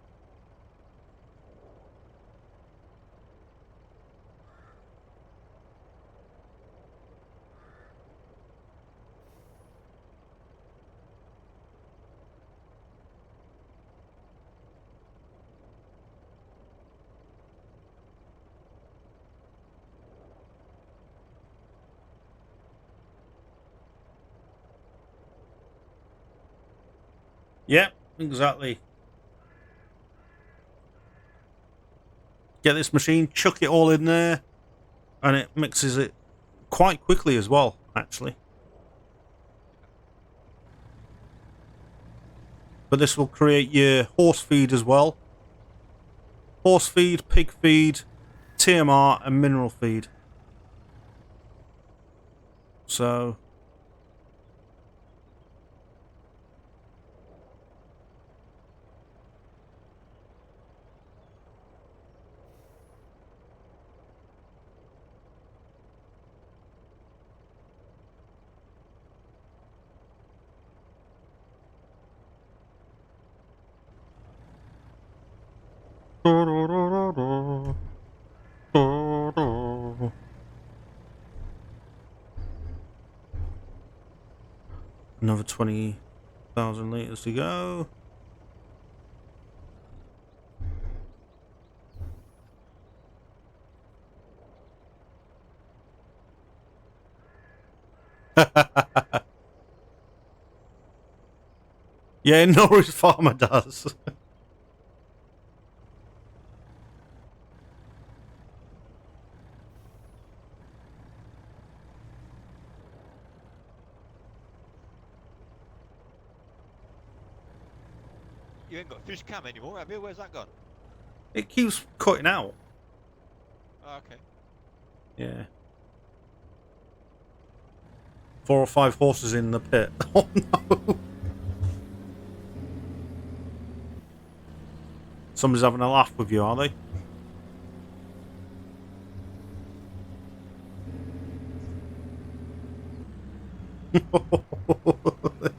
Yep, exactly. Get this machine, chuck it all in there, and it mixes it quite quickly as well, actually. But this will create your horse feed as well. Horse feed, pig feed, TMR, and mineral feed. So... Another 20,000 litres to go. Yeah, Norwich Farmer does. You ain't got fish cam anymore, have you? Where's that gone? It keeps cutting out. Oh, okay. Yeah. 4 or 5 horses in the pit. Oh no. Somebody's having a laugh with you, are they?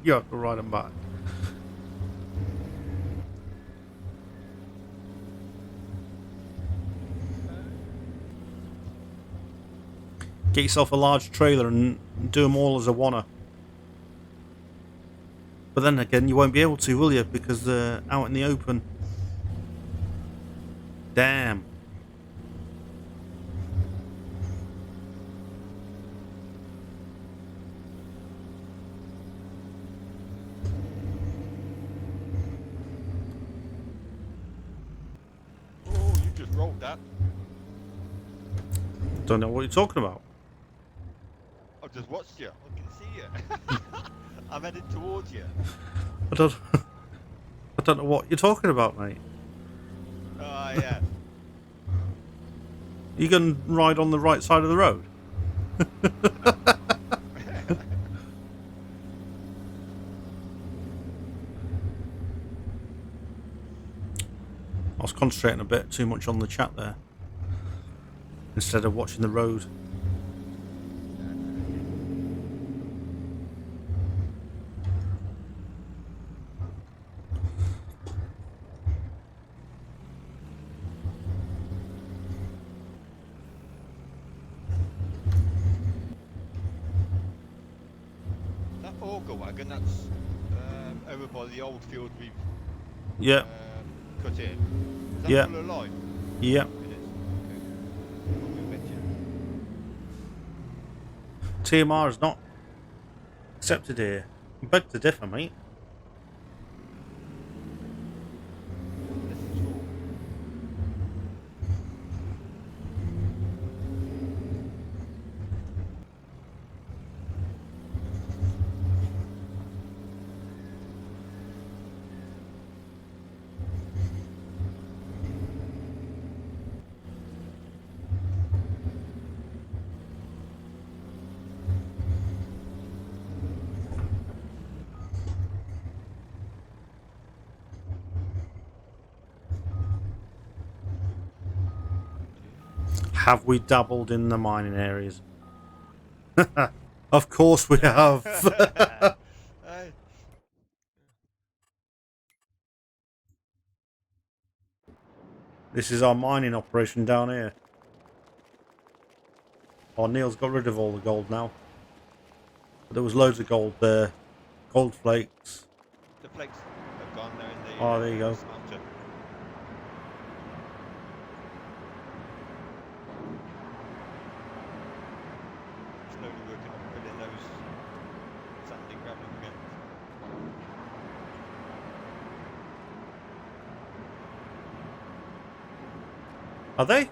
You have to ride them back. Get yourself a large trailer and do them all as a wanna. But then again, you won't be able to, will you? Because they're out in the open. Damn. Oh, you just rolled that. Don't know what you're talking about. I've just watched you. I can see you. I'm headed towards you. I don't know what you're talking about, mate. Oh, yeah. You going to ride on the right side of the road? I was concentrating a bit too much on the chat there, instead of watching the road. That auger wagon, that's over by the old field we've Yeah, cut in. Is that Yeah. full of lime? Yep. It is. Okay. Well, we met you. TMR is not accepted here. Beg to differ, mate. This is all. Have we dabbled in the mining areas? Of course we have. Hey. This is our mining operation down here. Oh, Neil's got rid of all the gold now. But there was loads of gold there. Gold flakes. The flakes have gone there in the Oh, there you go. smelter. Slowly working on filling those sanding gravel again. Are they?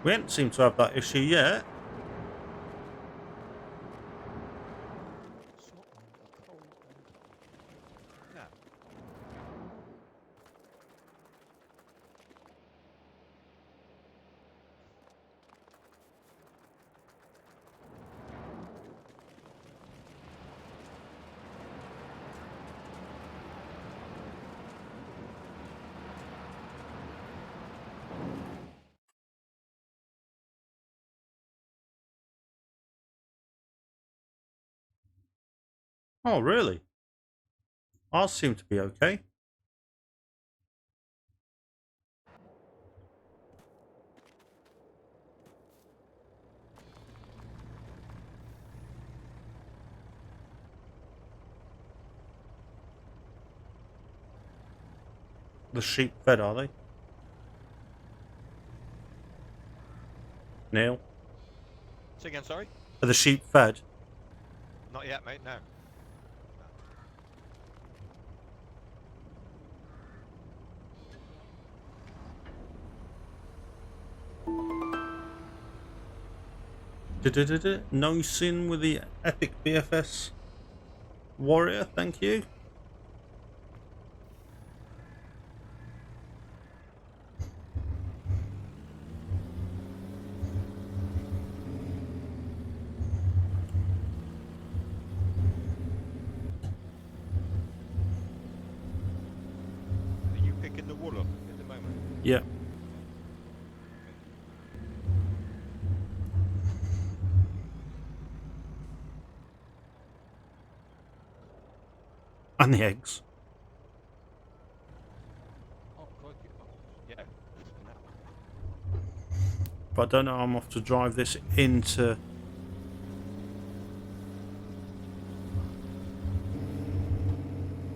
We ain't seem to have that issue yet. Swap a coal on top. No. Oh, really? Ours seem to be okay. The sheep fed, are they? Neil? Say again, sorry? Are the sheep fed? Not yet, mate, no. No sin with the epic BFS warrior, thank you. Are you picking the wool up at the moment? Yeah. And the eggs. Oh, crikey. Oh, yeah. No. But I don't know how I'm off to drive this into...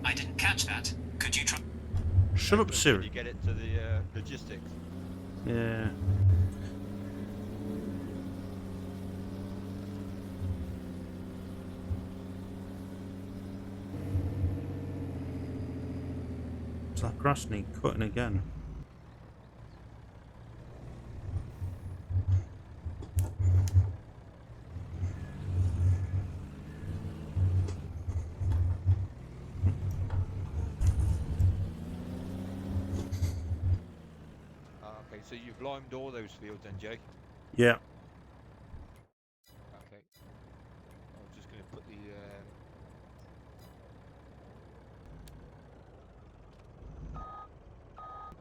I didn't catch that. Could you try? Shut up, Did Siri. you get it to the logistics? Yeah. Is that grass need cutting again? Okay, so you've limed all those fields then, Jay? Yeah. Okay. I was just going to put the...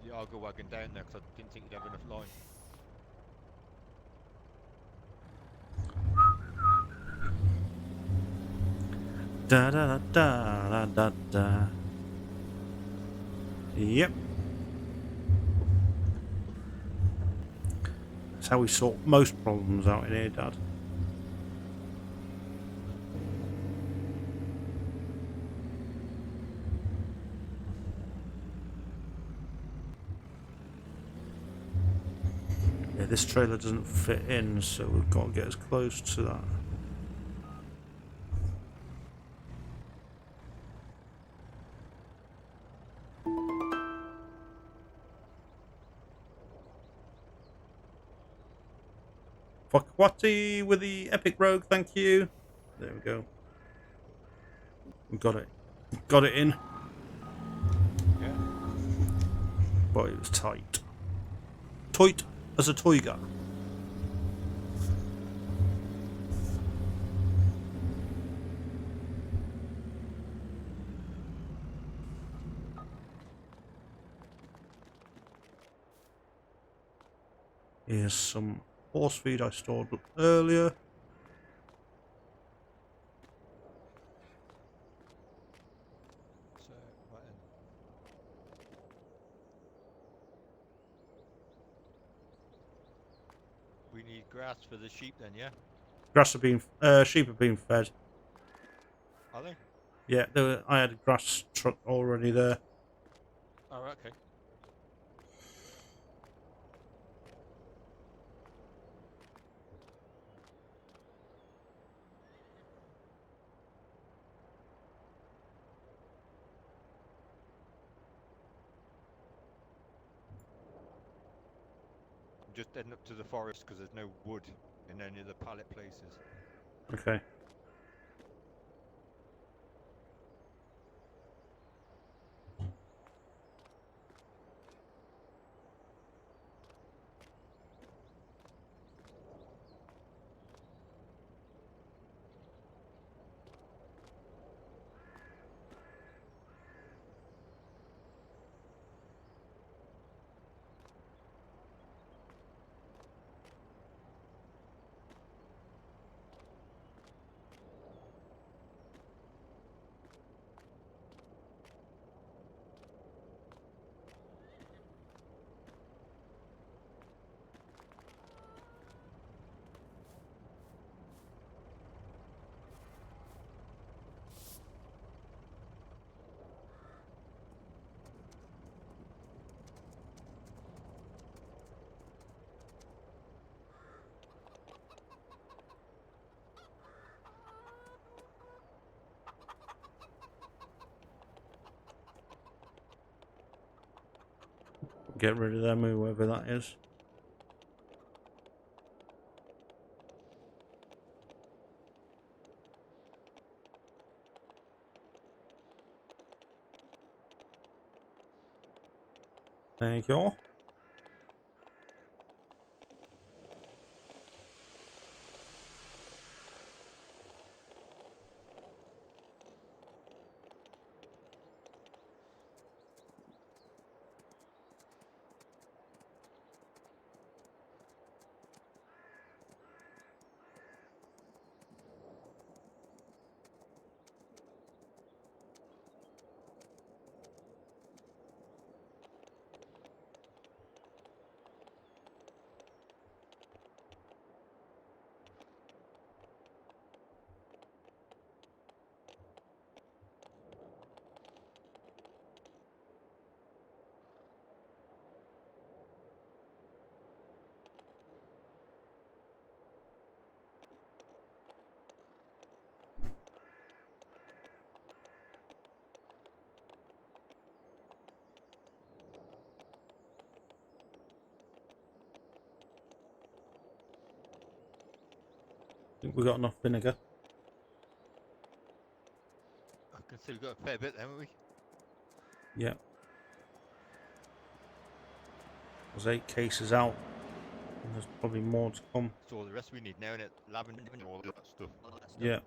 the Argo wagon down there because I didn't think you'd have enough line. Da da da da da da. Yep. That's how we sort most problems out in here, Dad. this trailer doesn't fit in, so we've got to get as close to that. Fakwati with the epic rogue, thank you. There we go. We got it. Got it in. Yeah. But it was tight. Tight as a tiger. Here's some horse feed I stored up earlier. So, right then. We need grass for the sheep then, yeah? Grass have been, sheep have been fed. Are they? Yeah, I had a grass truck already there. Oh, okay. I'm just heading up to the forest because there's no wood in any of the pallet places. Okay. Get rid of them, whoever that is. Thank you. I think we got enough vinegar. I can see we've got a fair bit, haven't we? Yeah. There's 8 cases out. And there's probably more to come. That's all the rest we need now, innit? Lavender and all that stuff. Yeah.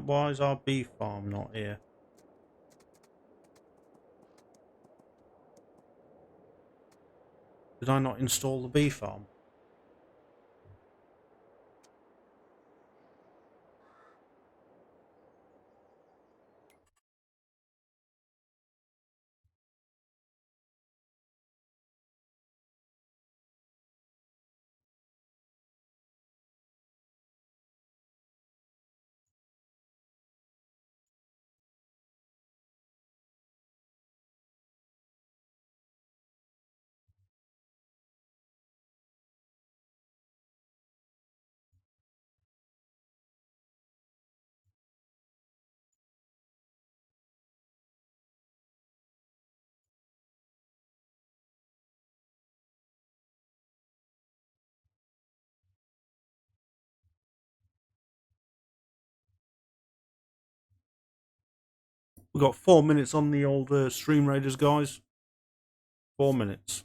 Why is our bee farm not here? Did I not install the bee farm? We've got 4 minutes on the old Stream Raiders, guys. 4 minutes.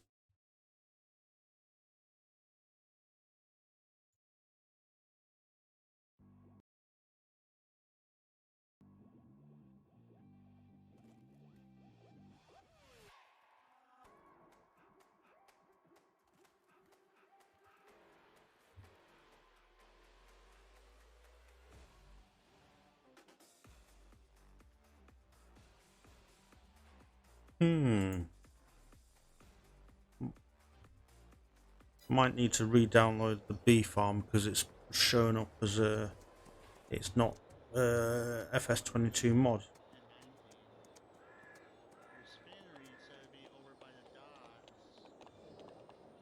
Might need to re-download the B farm because it's showing up as it's not FS22 mod. Your spinnery said to be over by the docks.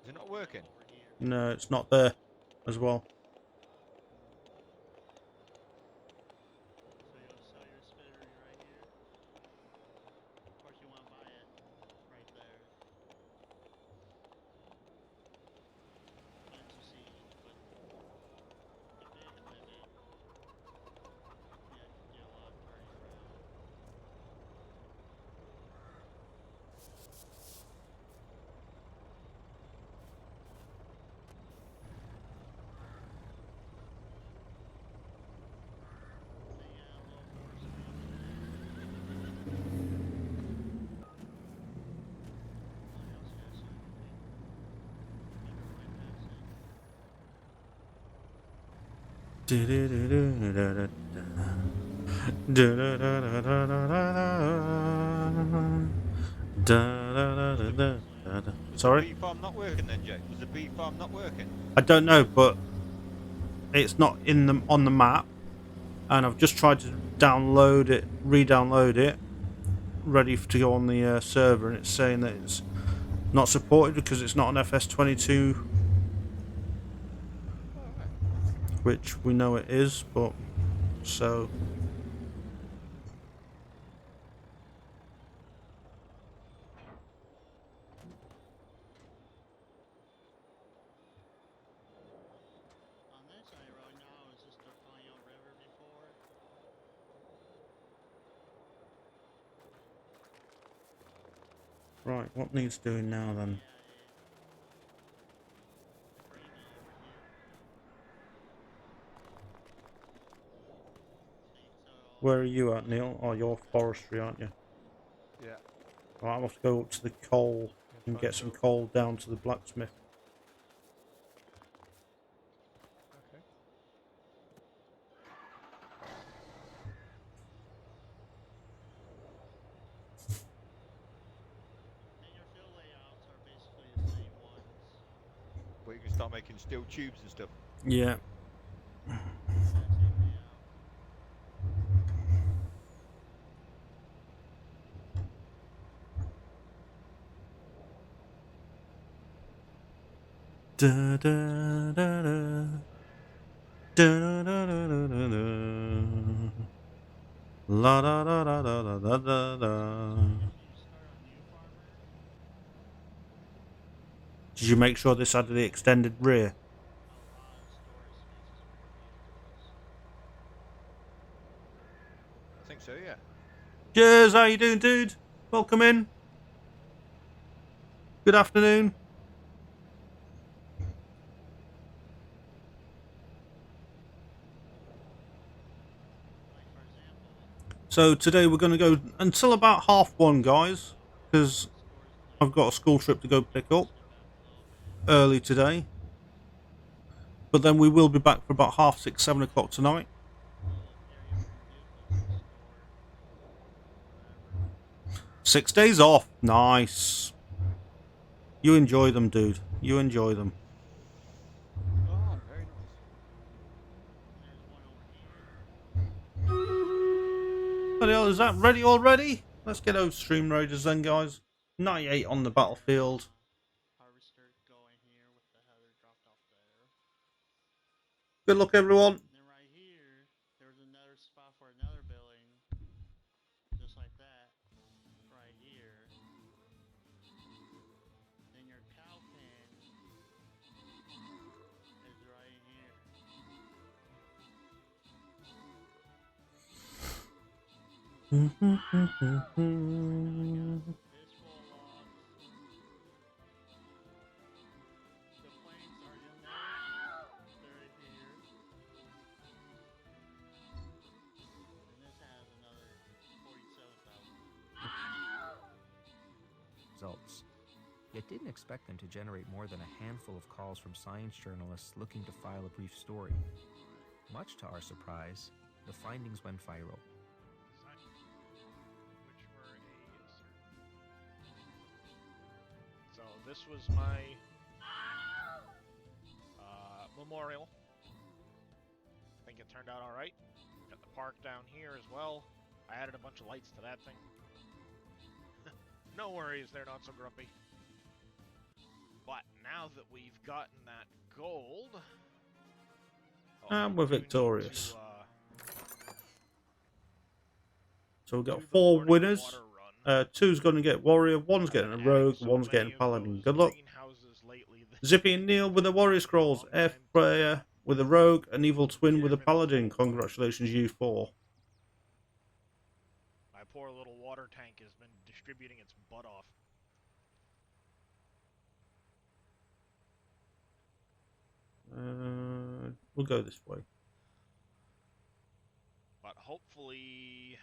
Is it not working? Over here. No, it's not there as well. So you'll sell your spinnery right here. Of course, you want to buy it right there. Plant to seed, but a big limit. Yeah, you can get a lot of parties around. So yeah, a little more space in there. What else can I say? Never right past it. Sorry? Was the bee farm not working then, Jay? Was the bee farm not working? I don't know, but it's not in the on the map, and I've just tried to download it, re-download it, ready to go on the server, and it's saying that it's not supported because it's not an FS22, which we know it is, but so. On this side right now, is this the Final River before? Right, what needs doing now then? Yeah, the grain mill over here. See, so Where are you at, Neil? Oh, you're forestry, aren't you? yeah. Right, I'll have to go up to the coal and Try get some coal down to the blacksmith. Okay. And your fill layouts are basically the same ones. But you can start making steel tubes and stuff. Yeah. Exact same layout. Da, da, da, da. Da, da, da, da, da, da. La da da da da da da da da. If you start a new farmer, Did you make sure this had the extended rear? a lot of storage spaces for your vehicles. I think so, yeah. Cheers, how you doing, dude? Welcome in. Good afternoon. Like for example, So today we're going to go until about 1:30, guys, because scores like I've got a school trip to go pick up step back a little bit. early today. But then we will be back for about 6:30, 7 o'clock tonight. Little area for your vehicles to store. Whatever. 6 days off. Nice. You enjoy them, dude. You enjoy them. Oh, very nice. And there's one over here. Bloody hell, is that ready already? Let's get those Stream Raiders then, guys. 98 on the battlefield. Harvester going here with the header dropped off there. Good luck, everyone. And then right here, there's another spot for another building. Just like that. Right here. Then your cow pen is right here. Fishbowl logs. The planks are in there. They're right here. And this has another 47,000. Results. Yet didn't expect them to generate more than a handful of calls from science journalists looking to file a brief story. Much to our surprise, the findings went viral. Which were a certain. So this was my memorial. I think it turned out all right. Got the park down here as well. I added a bunch of lights to that thing. No worries, they're not so grumpy. But now that we've gotten that gold, And we we're do need victorious. to, So we've do got the 4 morning winners. water run. 2's going to get warrior, 1's I've getting a been rogue, adding so 1's many getting of paladin. those Good luck. greenhouses lately that Zippy and Neil with the warrior scrolls, long F time to Freya with a rogue, an evil twin with a determine paladin. what Congratulations, you 4. my poor little water tank has been distributing its butt off. We'll go this way. But hopefully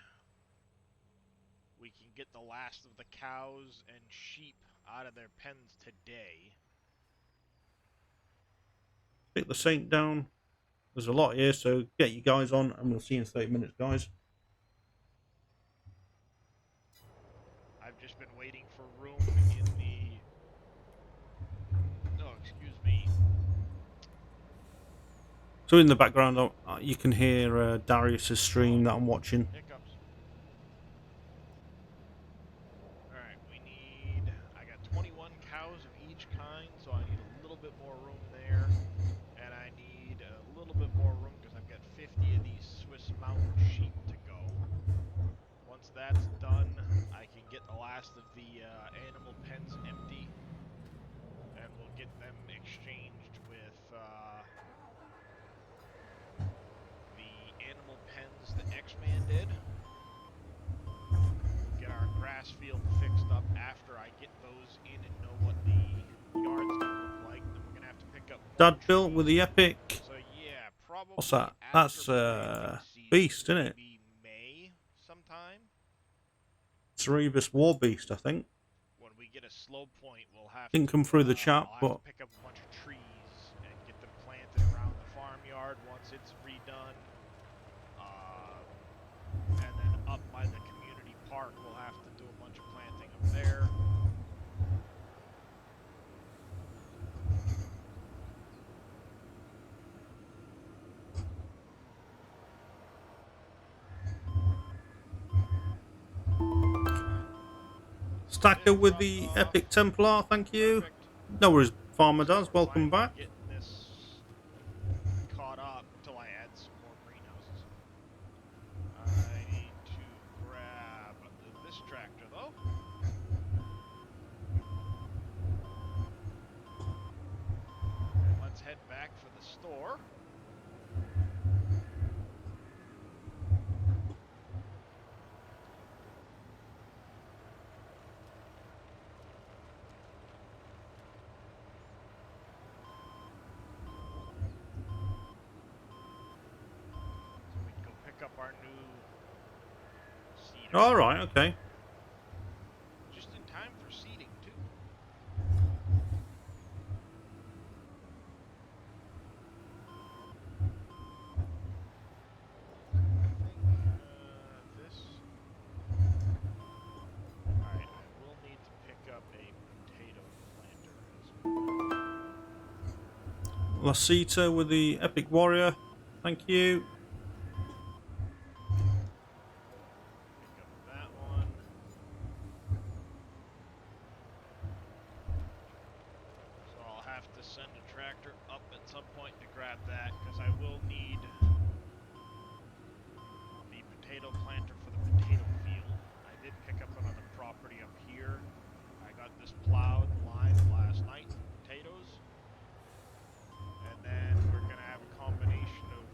we can get the last of the cows and sheep out of their pens today. Take the Saint down. There's a lot here, so get you guys on, and we'll see you in 30 minutes, guys. I've just been waiting for room in the... Oh, excuse me. So in the background, you can hear Darius's stream that I'm watching. Hiccups. Alright, we need... I got 21 cows of each kind, so I need a little bit more room there. And I need a little bit more room because I've got 50 of these Swiss Mountain sheep to go. Once that's done, I can get the last of the animal pens empty. And we'll get them exchanged with the animal pens that X-Man did. Get our grass field fixed up after I get those in and know what the yard's gonna look like. Then we're gonna have to pick up Dad built with the epic. So yeah, probably What's that? after That's planting season, Beast, isn't it? maybe May sometime. Cerebus War Beast, I think. When we get a slow point, we'll have Didn't to, come through the chat, I'll have but to pick up a bunch of trees and get them planted around the farmyard once it's redone. And then up by the community park, we'll have to do a bunch of planting up there. Stacker with the epic Templar, thank you. Perfect. No worries, Farmer does. We're Welcome finally back. getting this caught up until I add some more greenhouses. I need to grab this tractor though. And let's head back for the store. So we can go pick up our new seeder. All right, okay. Just in time for seeding too. I think this. Alright, I will need to pick up a potato planter as well. Lasita with the epic warrior, thank you. Pick up that one. So I'll have to send a tractor up at some point to grab that because I will need the potato planter for the potato field. I did pick up another property up here. I got this plowed and lined last night for potatoes. And then we're gonna have a combination of,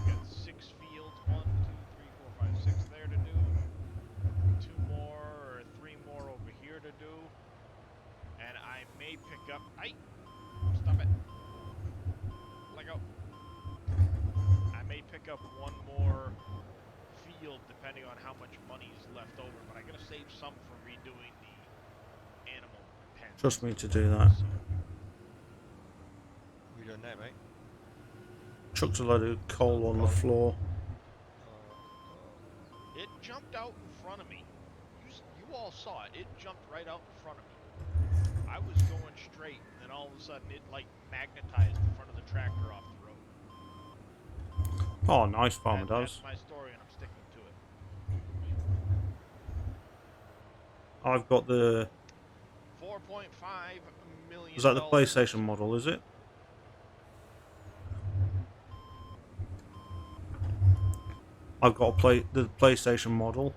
we got 6 fields, 1, 2, 3, 4, 5, 6 there to do. up. Ay! Stop it. Let go. I may pick up one more field depending on how much money is left over, but I gotta save some for redoing the animal pens. Trust me to do that. So, What are you doing now, mate? Chucked a load of coal on the floor. it jumped out in front of me. You all saw it. It jumped right out in front of me. I was going straight, and then all of a sudden it like magnetized the front of the tractor off the road. Oh, nice, Farmer That's does. my story, and I'm sticking to it. I've got the. $4.5 million. Is that the PlayStation model? Is it? I've got the PlayStation model,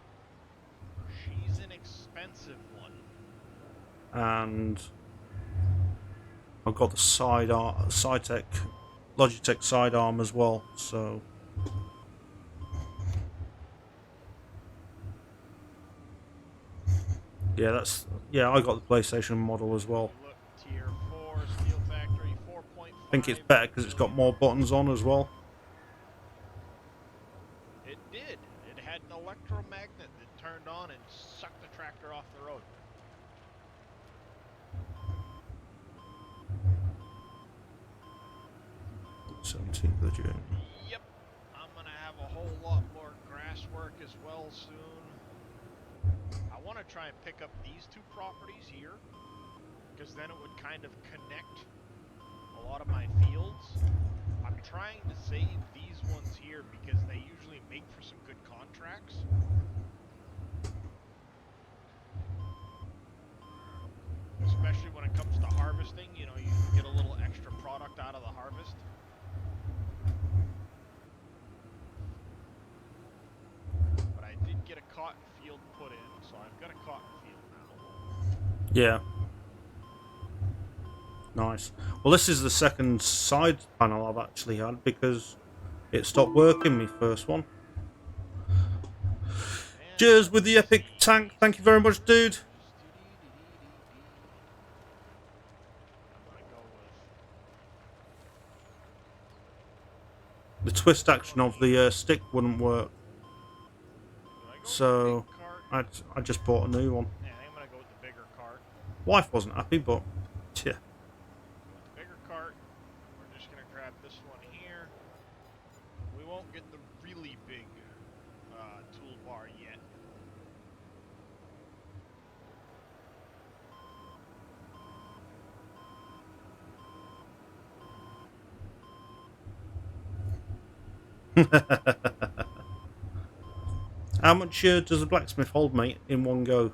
She's an expensive one. and I've got the Logitech sidearm as well. So yeah, I got the PlayStation model as well. Look, tier 4 steel factory, 4.5. I think it's better because it's got more buttons on as well. It did. It had an electromagnet that turned on and sucked the tractor off the road. Seventeenth of June. Yep. I'm gonna have a whole lot more grass work as well soon. I want to try and pick up these two properties here, because then it would kind of connect a lot of my fields. I'm trying to save these ones here because they usually make for some good contracts. Especially when it comes to harvesting, you know, you get a little extra product out of the harvest. But I did get a cotton field put in, so I've got a cotton field now. Yeah. Nice. Well, this is the second side panel I've actually had because it stopped working, my first one. Cheers with the epic tank. Thank you very much, dude. The twist action of the stick wouldn't work, so I just bought a new one. Yeah, I think I'm gonna go with the bigger cart. Wife wasn't happy, but yeah. With the bigger cart, we're just gonna grab this one here. We won't get the really big toolbar yet. How much does the blacksmith hold, mate, in one go?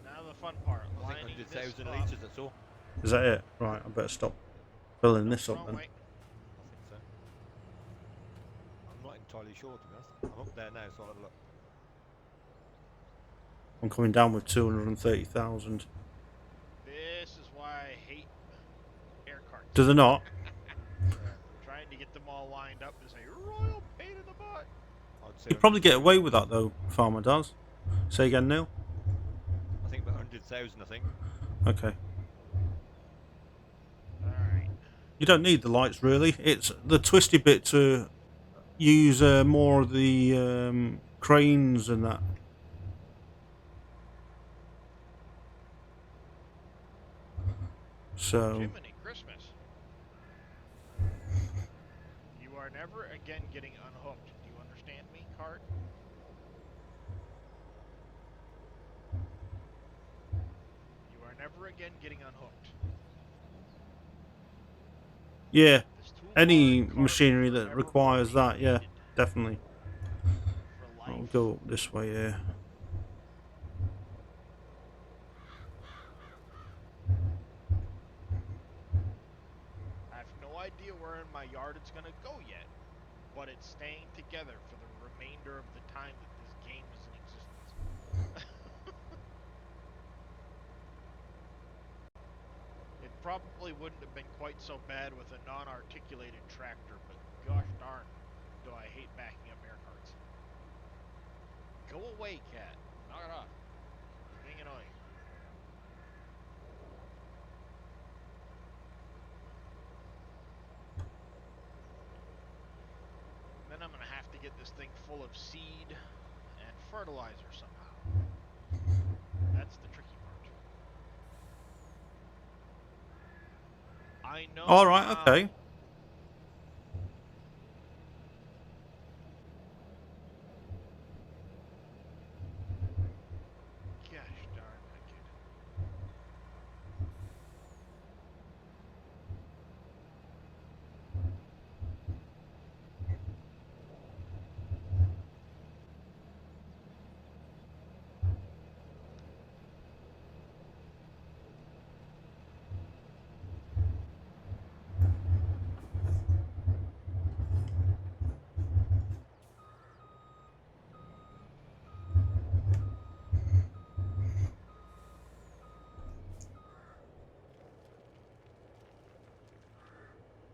Now the fun part. I think 100,000 litres, that's all. Is that it? Right, I better stop filling this up Wrong then. way. I think so. I'm not entirely sure, to be honest. I'm up there now, so I'll have a look. I'm coming down with 230,000. This is why I hate air carts. Do they not? Trying to get them all lined up is a royal pain in the butt. I'd say You'd probably get away with that though, Farmer does. Say again, Neil? I think about 100,000, I think. Okay. Alright. You don't need the lights really. It's the twisty bit to use more of the cranes and that. So Jiminy Christmas. You are never again getting unhooked. Do you understand me, cart? You are never again getting unhooked. yeah, This toolbar any and cart machinery will that forever requires be that, yeah, needed definitely. for I'll life. go up this way here. I have no idea where in my yard it's gonna go yet, but it's staying together for the remainder of the time that this game is in existence. It probably wouldn't have been quite so bad with a non-articulated tractor, but gosh darn, do I hate backing up air carts. Go away, cat. Knock it off. You're being annoying. get this thing full of seed and fertilizer somehow. That's the tricky part. I know. All right. how. Okay. Gosh darn wicked.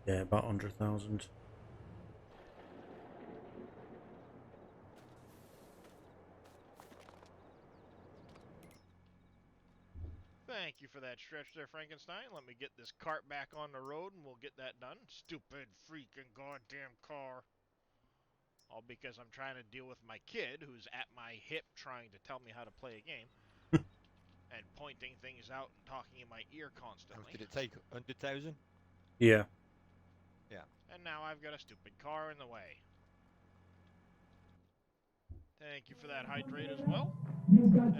Yeah, about 100,000. Thank you for that stretch there, Frankenstein. Let me get this cart back on the road and we'll get that done. Stupid freaking goddamn car. All because I'm trying to deal with my kid who's at my hip trying to tell me how to play a game. And pointing things out and talking in my ear How constantly. much did it take? 100,000? Yeah. Yeah. And now I've got a stupid car in the way. Thank you for that hydrate as well. And that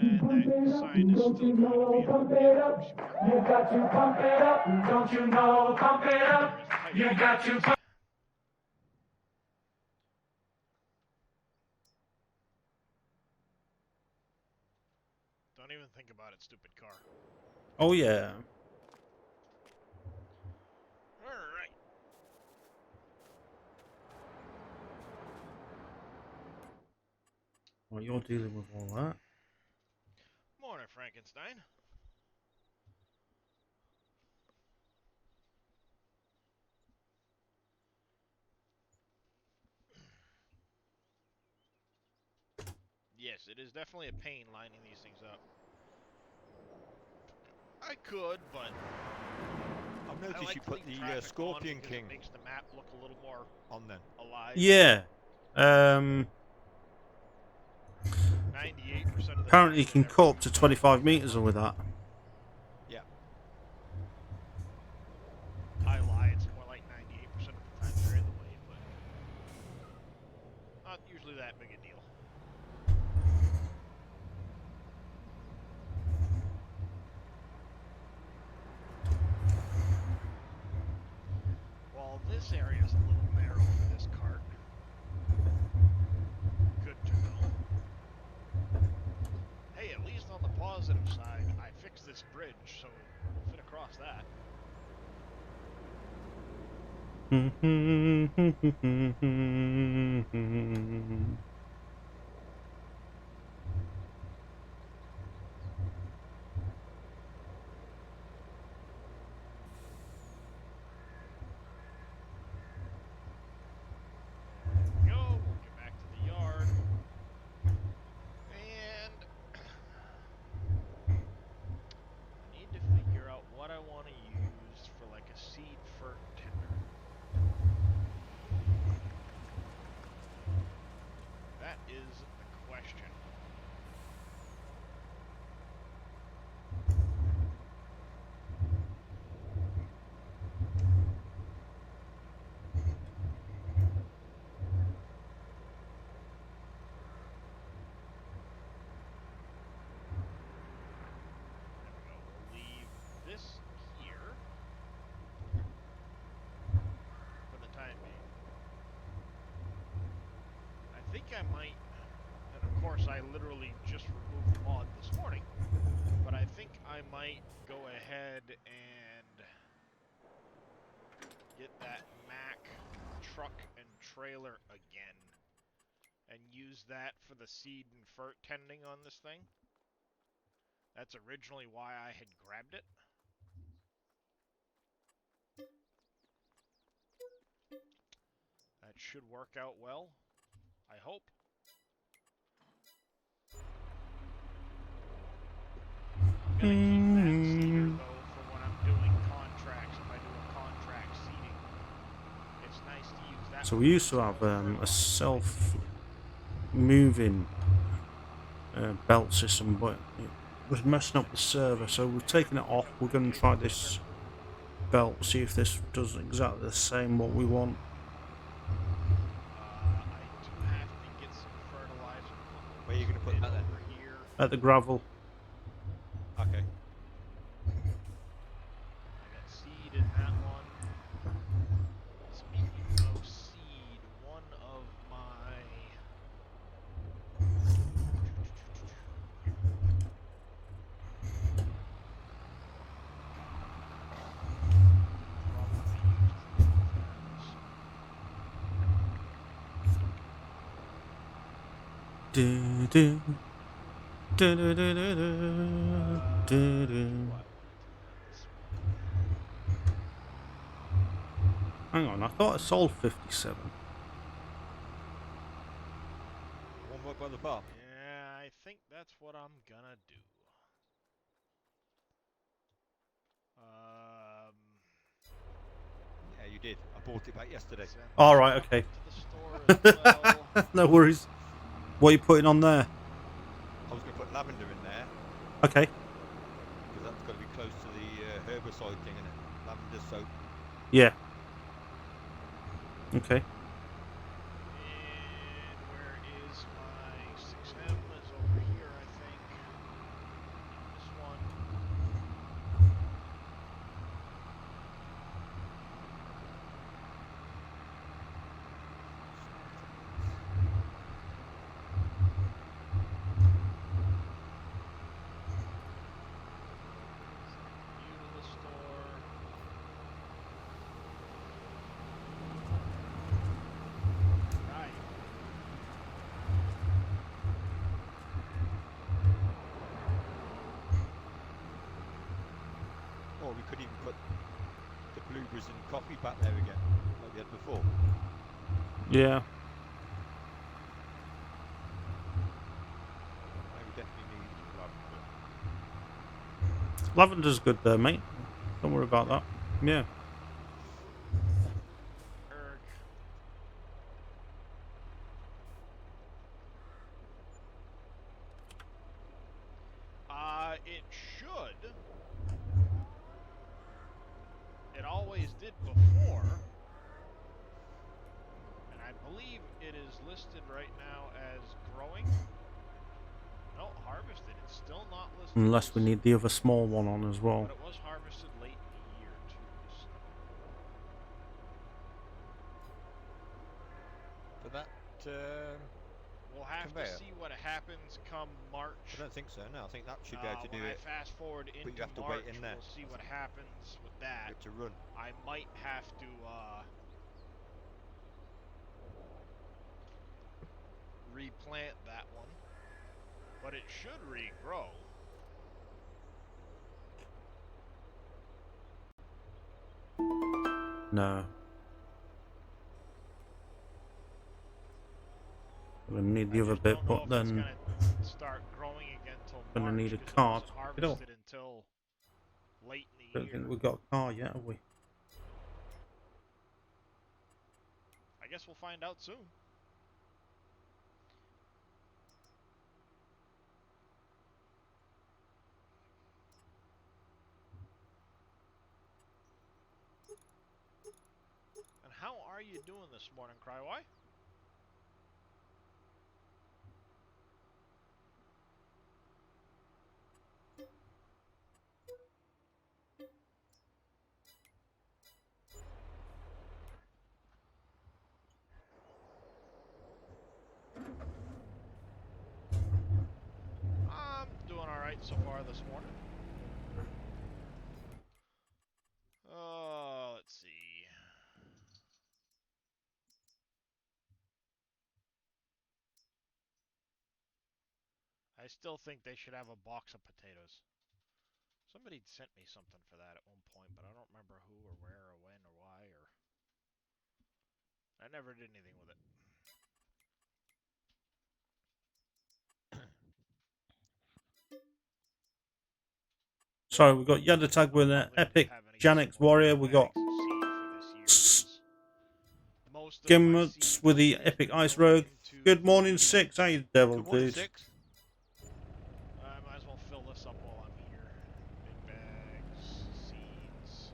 sign is still going to be up. Yeah, You got to pump it up, don't you know? Pump it up. You got to pump. Don't even think about it, stupid car. Oh yeah. Alright. Well, you're dealing with all that. Morning, Frankenstein. Yes, it is definitely a pain lining these things up. I could, but I've noticed like you put the Scorpion King it makes the map look a little more on then. alive. Yeah. 98% of the Apparently you time can whenever cut up to 25 meters with that. Yeah. I lie, it's more like 98% of the time they're in the way, but not usually that big a deal. Well, this area is a little narrow for this cart. Good to know. Hey, at least on the positive side, I fixed this bridge, so we'll fit across that. Go, we'll get back to the yard. And I need to figure out what I want to use for like a seed fert tender. That is the question. There we go. We'll leave this here for the time being. I think I might, and of course I literally just removed the mod this morning, but I think I might go ahead and get that Mack truck and trailer again and use that for the seed and fert tending on this thing. That's originally why I had grabbed it. That should work out well, I hope. I'm gonna keep that seeder though for when I'm doing contracts. If I do a contract seeding, it's nice to use that So we used to have a self-moving belt system, but it was messing up the server. So we've taken it off. We're going to try this belt, see if this does exactly the same what we want. I do have to get some fertilizer. Where are you going to put that then? Over here. At the gravel. Okay. I got seed in that one. Speaking of seed, one of my Do, do. Do, do, do, do, do, do. Hang on, I thought I sold 57. One more by the bar. Yeah, I think that's what I'm gonna do. Yeah, you did. I bought it back yesterday. All right, okay. To the store as well. No worries. What are you putting on there? I was going to put lavender in there Okay. because that's got to be close to the herbicide thing, isn't it? Lavender soap. Yeah. Okay. And where is my 6M? Is over here, I think. This one. Utility store. Right. Or we could even put the blueberries and coffee back there again, like we had before. Yeah. We definitely need lavender. Lavender's good there, mate. Don't worry about that. Yeah. Erg. It should. It always did before. And I believe it is listed right now as growing. No, harvested. It's still not listed. Unless we need the other small one on as well. But it was harvested late in the year, too. So. For that We'll have conveyor? to see what happens come March. I don't think so. No, I think that should be able to do when it. I fast forward into you have to March, wait in there. we'll see what happens with that. To run. I might have to replant that one, but it should regrow. No. We're gonna need the other bit, but then start growing again till gonna March, need a 'cause car it to wasn't pick it up. harvested until late in the Don't year. think we've got a car yet, have we? I guess we'll find out soon. And how are you doing this morning, Crywhy? I'm doing alright so far this morning. Let's see. I still think they should have a box of potatoes. Somebody sent me something for that at one point, but I don't remember who or where or when or why or... I never did anything with it. So we've got Yadatag with an epic Janix Warrior. We got Gimmuts with the epic ice rogue. Good morning, Six. How you devil, Good morning, dude? 6. I might as well fill this up while I'm here. Big bags, seeds.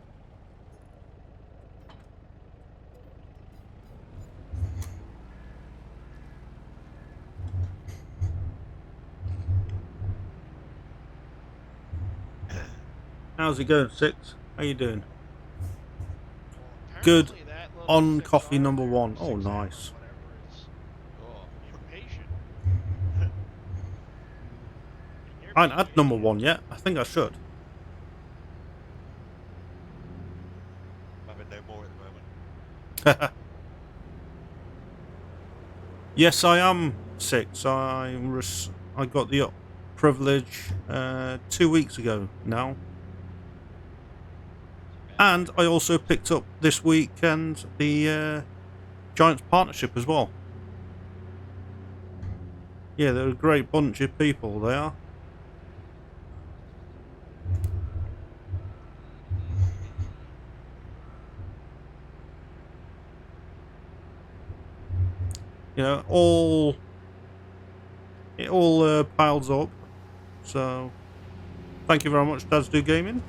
How's it going, Six? How you doing? Well, Good apparently that little on 6R coffee number there, 1. Oh, 6M or nice. whatever, is Oh. impatient. And you're I haven't being had an number idiot. 1 yet. I think I should. I'm having no more at the moment. Yes, I am 6. I got the privilege 2 weeks ago now. And I also picked up this weekend the Giants Partnership as well. Yeah, they're a great bunch of people, they are. You know, it all piles up. So, thank you very much, Dads Do Gaming.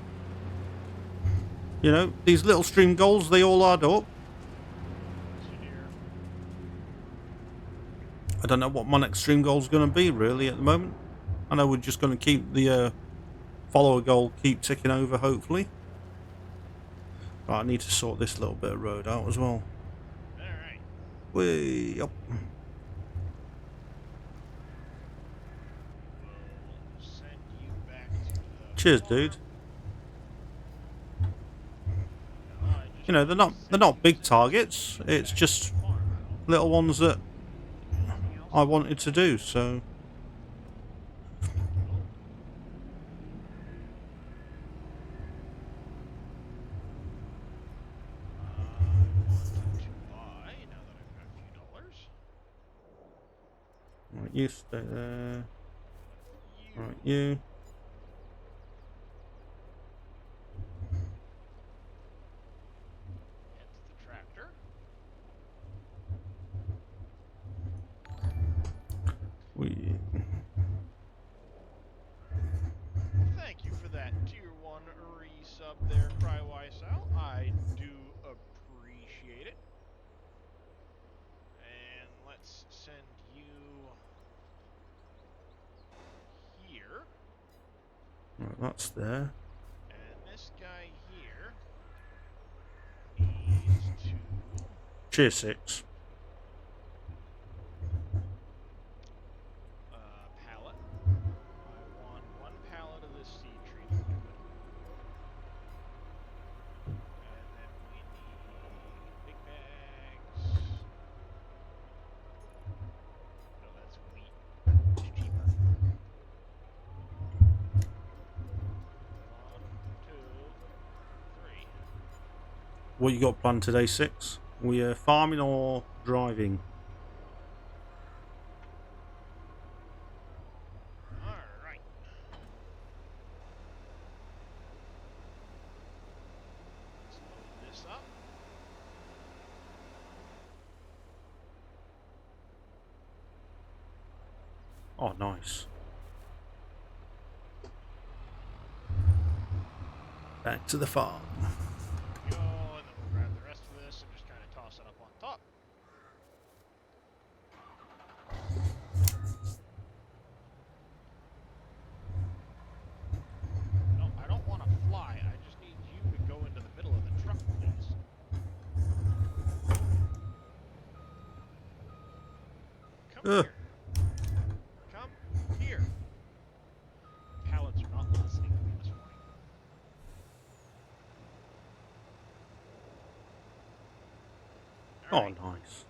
You know, these little stream goals, they all add up. I don't know what my next stream goal is going to be, really, at the moment. I know we're just going to keep the follower goal keep ticking over, hopefully. Right, I need to sort this little bit of road out as well. Alright. Way up. We'll send you back to the Cheers, farm. dude. No, I just You know, they're not big targets. It's just little ones that anything else? I wanted to do. So wanted to buy, now that I've got a few dollars. right, you stay there. You Right, you. head to the tractor. We. Thank you for that tier 1 resub there, Crywysal. I do appreciate it. And let's send you here. Right, that's there. And this guy here needs to Cheers, 6. pallet. I want 1 pallet of this seed treating liquid. And then we need big bags. No, that's wheat. It's cheaper. 1, 2, 3. What you got planned today, 6? We farming or driving? Alright. Let's load this up. Oh, nice. Back to the farm. Go, and then we'll grab the rest of this and just kind of toss it up on top. No, I don't want to fly. I just need you to go into the middle of the truck, please. Come here. Come here. Pallets are not listening to me this morning. Oh, Alright. nice.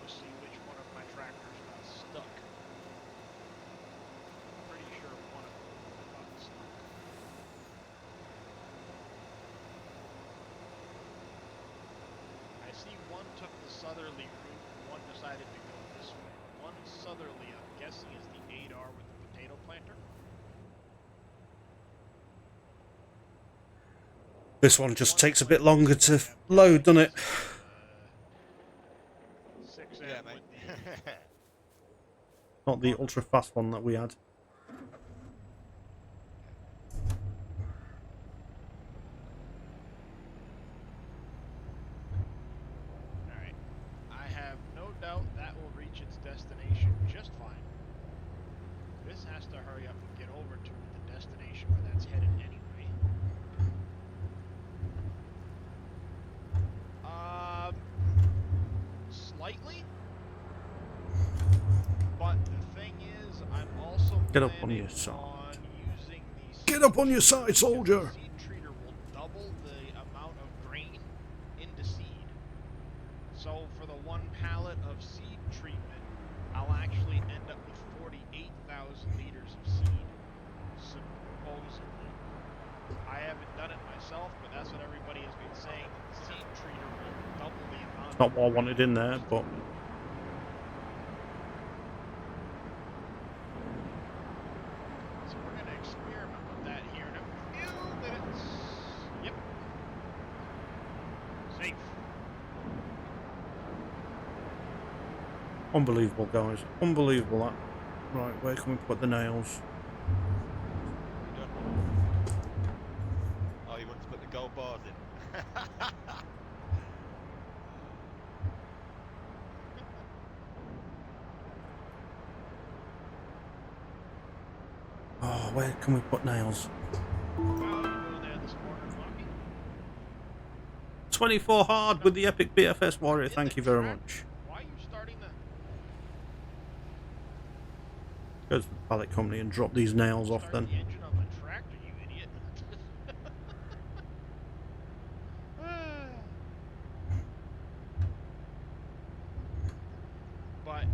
Let's see which one of my tractors got stuck. Pretty sure one of them got stuck. I see one took the southerly route, one decided to go this way. One southerly, I'm guessing, is the 8R with the tomato planter. This one just takes a bit longer to load, doesn't it? 6 Yeah, end mate. with the Not the ultra fast one that we had. Alright. I have no doubt that will reach its destination just fine. This has to hurry up and get over to the destination where that's headed anyway. Slightly. But the thing is, I'm also Get up on planning your side. on using the Get up on your seed side, treater, soldier. because the seed treater will double the amount of grain into seed. So for the 1 pallet of seed treatment, I'll actually end up with 48,000 liters of seed, supposedly. I haven't done it myself, but that's what everybody has been saying. The seed treater will double the amount. It's not what I wanted in there, but So we're going to experiment with that here in a few minutes. Yep. Safe. unbelievable, guys. Unbelievable that. Right, where can we put the nails? Oh, you want to put the gold bars in? Oh, where can we put nails? How are you doing there this morning, Lucky? 24 hard with the epic BFS warrior. Thank you very much. Why are you starting the... Go to the pallet company and drop these nails off then. the engine on the tractor, you idiot. But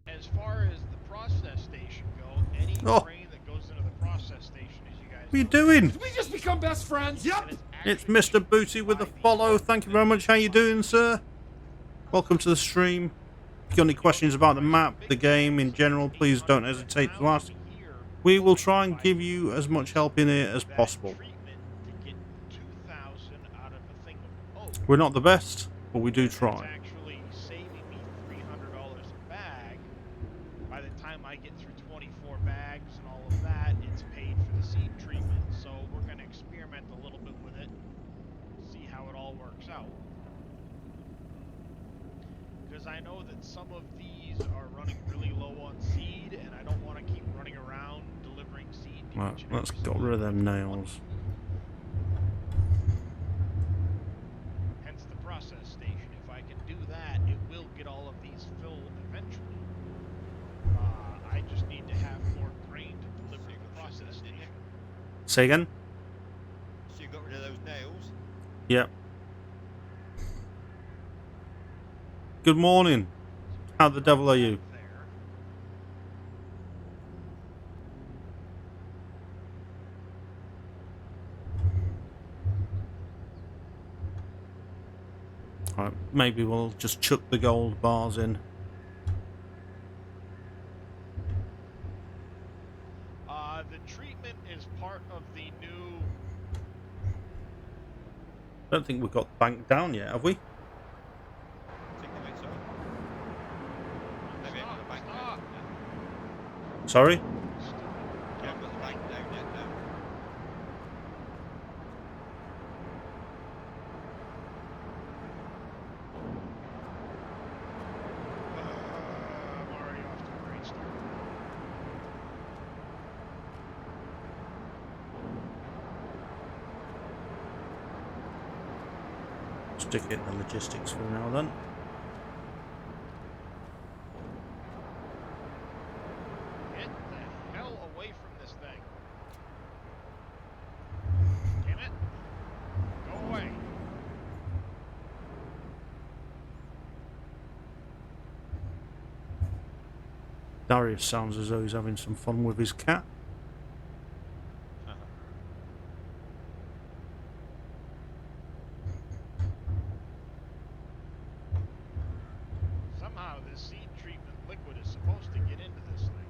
as far as the process station go, any grain that goes into the process station, as you guys What are you know, doing? Did we just become best friends? Yep. It's Mr. Booty with the follow. Thank you very much. How you doing, sir? Welcome to the stream. If you've got any questions about the map, the game in general, please don't hesitate to ask. We will try and give you as much help in it as possible. We're not the best, but we do try. It's actually saving me $300 a bag. By the time I get through 24 bags and all of that, it's paid for the seed treatment. So we're going to experiment a little bit with it, see how it all works out. Because I know that some of these are running really low on seed, and I don't want to keep running around delivering seed to Right, each and let's every get rid of them nails. Hence the process station. If I can do that, it will get all of these filled eventually. I just need to have more grain to deliver to the process station. Say again? So you got rid of those nails? Yep. Good morning. How the devil are you? Right, maybe we'll just chuck the gold bars in. The treatment is part of the new... I don't think we've got the bank down yet, have we? I think they made so. Maybe I've got the bank down. Sorry? You haven't got the bank down yet, no. I'm already off to a great start. Stick it in the logistics for now then. Get the hell away from this thing. Damn it. Go away. Darius sounds as though he's having some fun with his cat. Somehow this seed treatment liquid is supposed to get into this thing.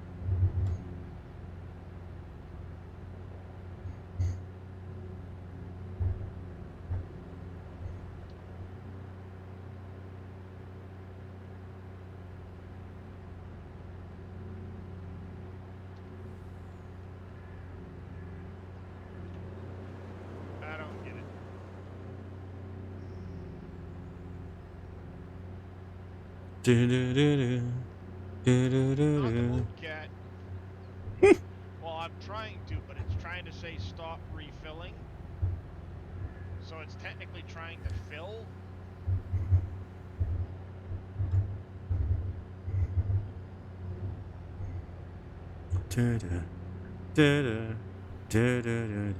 Do-do-do-do. Not the Do-do-do-do. move cat. Well, I'm trying to, but it's trying to say stop refilling. So it's technically trying to fill. Do-do. Do-do. Do-do-do-do.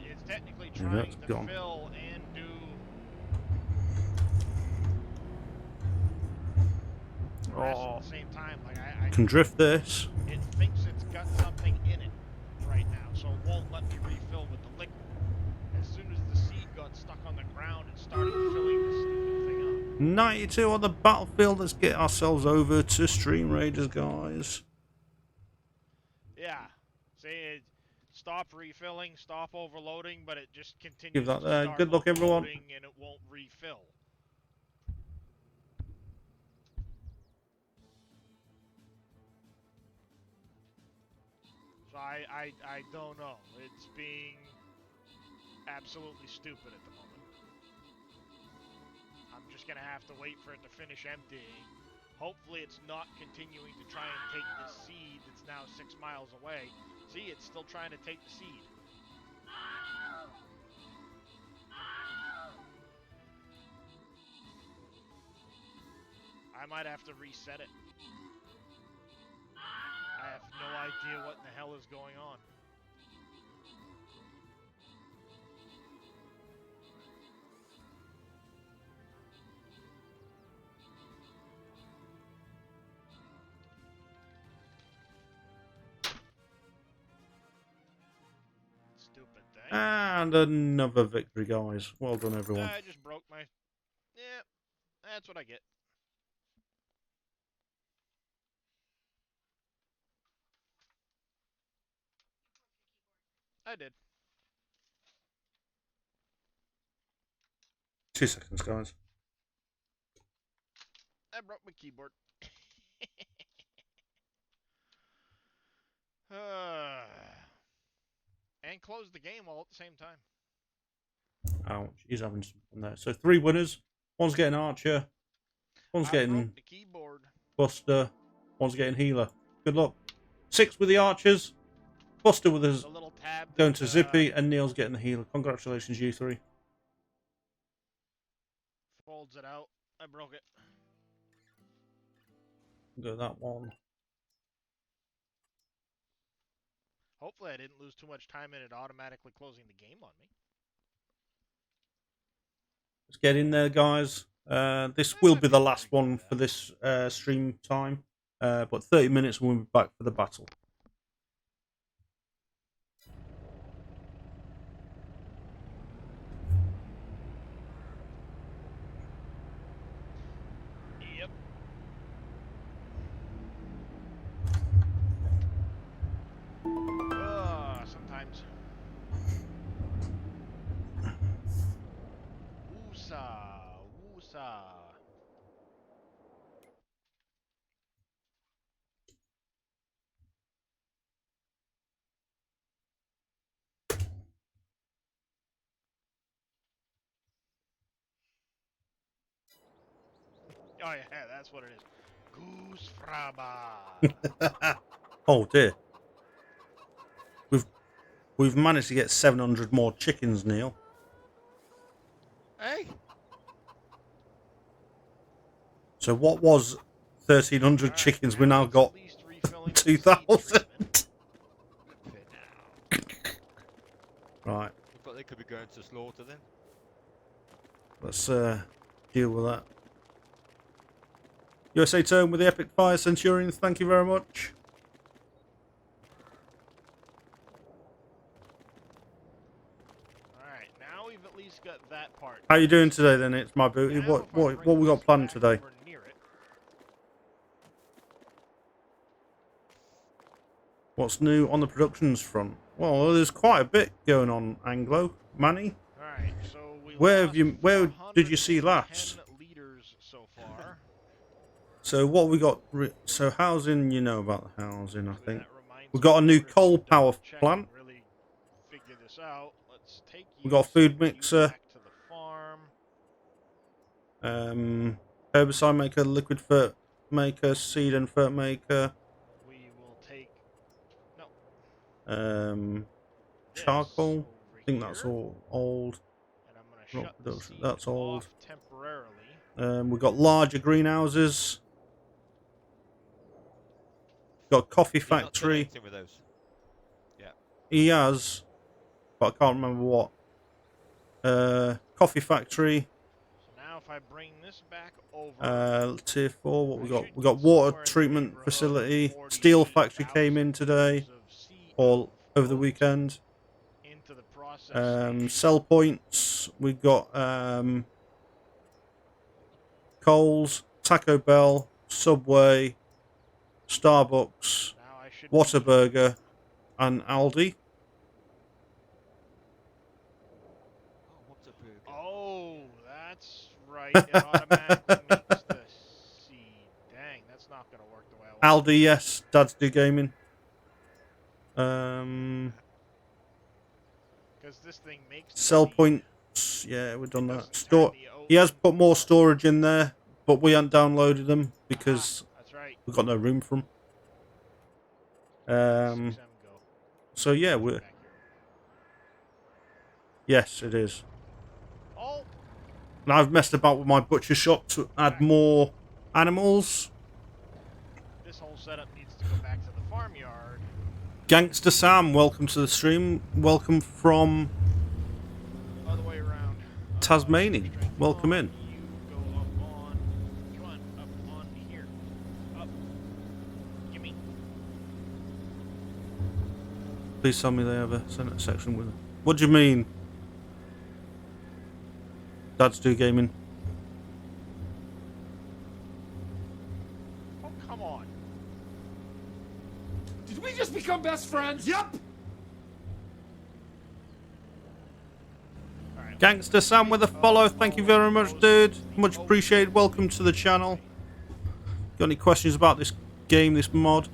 It's technically Yeah, trying that's to gone. fill and do the rest Oh, at the same time. Like I can drift this. it thinks it's got something in it right now, so it won't let me refill with the liquid. As soon as the seed got stuck on the ground, it started filling this stupid thing up. 92 on the battlefield. Let's get ourselves over to Stream Raiders, guys. Yeah. Say it, stop refilling, stop overloading, but it just continues Give that to there. start Good luck, everyone. overloading and it won't refill. So I don't know. It's being absolutely stupid at the moment. I'm just going to have to wait for it to finish emptying. Hopefully it's not continuing to try and take this seed that's now 6 miles away. See, it's still trying to take the seed. I might have to reset it. I have no idea what in the hell is going on. Stupid thing. And another victory, guys. Well done, everyone. I just broke my... Yeah, that's what I get. I did. 2 seconds, guys. I broke my keyboard. And closed the game all at the same time. Ouch, he's having something there. So 3 winners. One's getting Archer. One's I getting broke the keyboard. Buster. One's getting Healer. Good luck. 6 with the Archers. Buster with his The little tab going that, to Zippy, and Neil's getting the Healer. Congratulations, you 3. folds it out. I broke it. Go that one. Hopefully I didn't lose too much time in it automatically closing the game on me. Let's get in there, guys. This will be the last one for this stream time. But 30 minutes and we'll be back for the battle. Yep. Sometimes. Woosa. Woosa. Oh yeah, that's what it is. Goose fraba. Oh dear. We've managed to get 700 more chickens, Neil. Hey, So what was 1,300 Right, chickens? We now it's got at least refilling with the 2,000. seed treatment. fit now. Right. Looks like they could be going to slaughter then. Let's deal with that. USA Tone with the Epic Fire Centurions, thank you very much. Alright, now we've at least got that part. How you doing today then? It's my booty. Now What if I bring we got this planned back today? over near it, What's new on the productions front? Well, there's quite a bit going on, Anglo. Manny? alright, so we Where lost did you see last? 410 liters so far. So what we got? So housing, you know about the housing, I think. That reminds We've me, got a new if we coal power double check plant. and really figure this out, let's take We've got a you, food send you mixer. back to the farm. Herbicide maker, liquid fert maker, seed and fert maker. We will take this Charcoal. over I think that's here, all old. and I'm going to Rock shut the production. seed That's old. off temporarily. We've got larger greenhouses. Got a coffee Did you not done factory. anything with those? Yeah. He has, but I can't remember what. Coffee factory. So now if I bring this back over, Tier 4. What we I got? should We got get water somewhere in the treatment neighborhood of facility. Steel factory came in 48,000 today tons of or over the oat weekend. into the process station. Sell points. We got Coles, Taco Bell, Subway, Starbucks, Now I should be- Whataburger, and Aldi. Oh, what's a burger? Oh, that's right. It automatically makes the seed. Dang, that's not going to work the way I want. Aldi, yes. Dad's do gaming. Um, Because this thing makes the Sell seed. points. Yeah, we've done It that. doesn't Store. turn the oat He has into put more the- storage in there, but we haven't downloaded them because That's right. we've got no room for them. 6M go. So yeah, we're. Back here. Yes, it is. Oh, And I've messed about with my butcher shop to add more animals. this whole setup needs to go back to the farmyard. Gangster Sam, welcome to the stream. Welcome from Other way around. Tasmania. Strength Welcome on, in. You go up on. Come on, up on here. Up. Gimme. Please tell me they have a Senate section with it. What do you mean? Dad's do gaming. Oh, come on. Did we just become best friends? Yep. Alright. Gangster Sam with a follow. Thank you very much, dude. Much appreciated. Welcome to the channel. Got any questions about this game, this mod?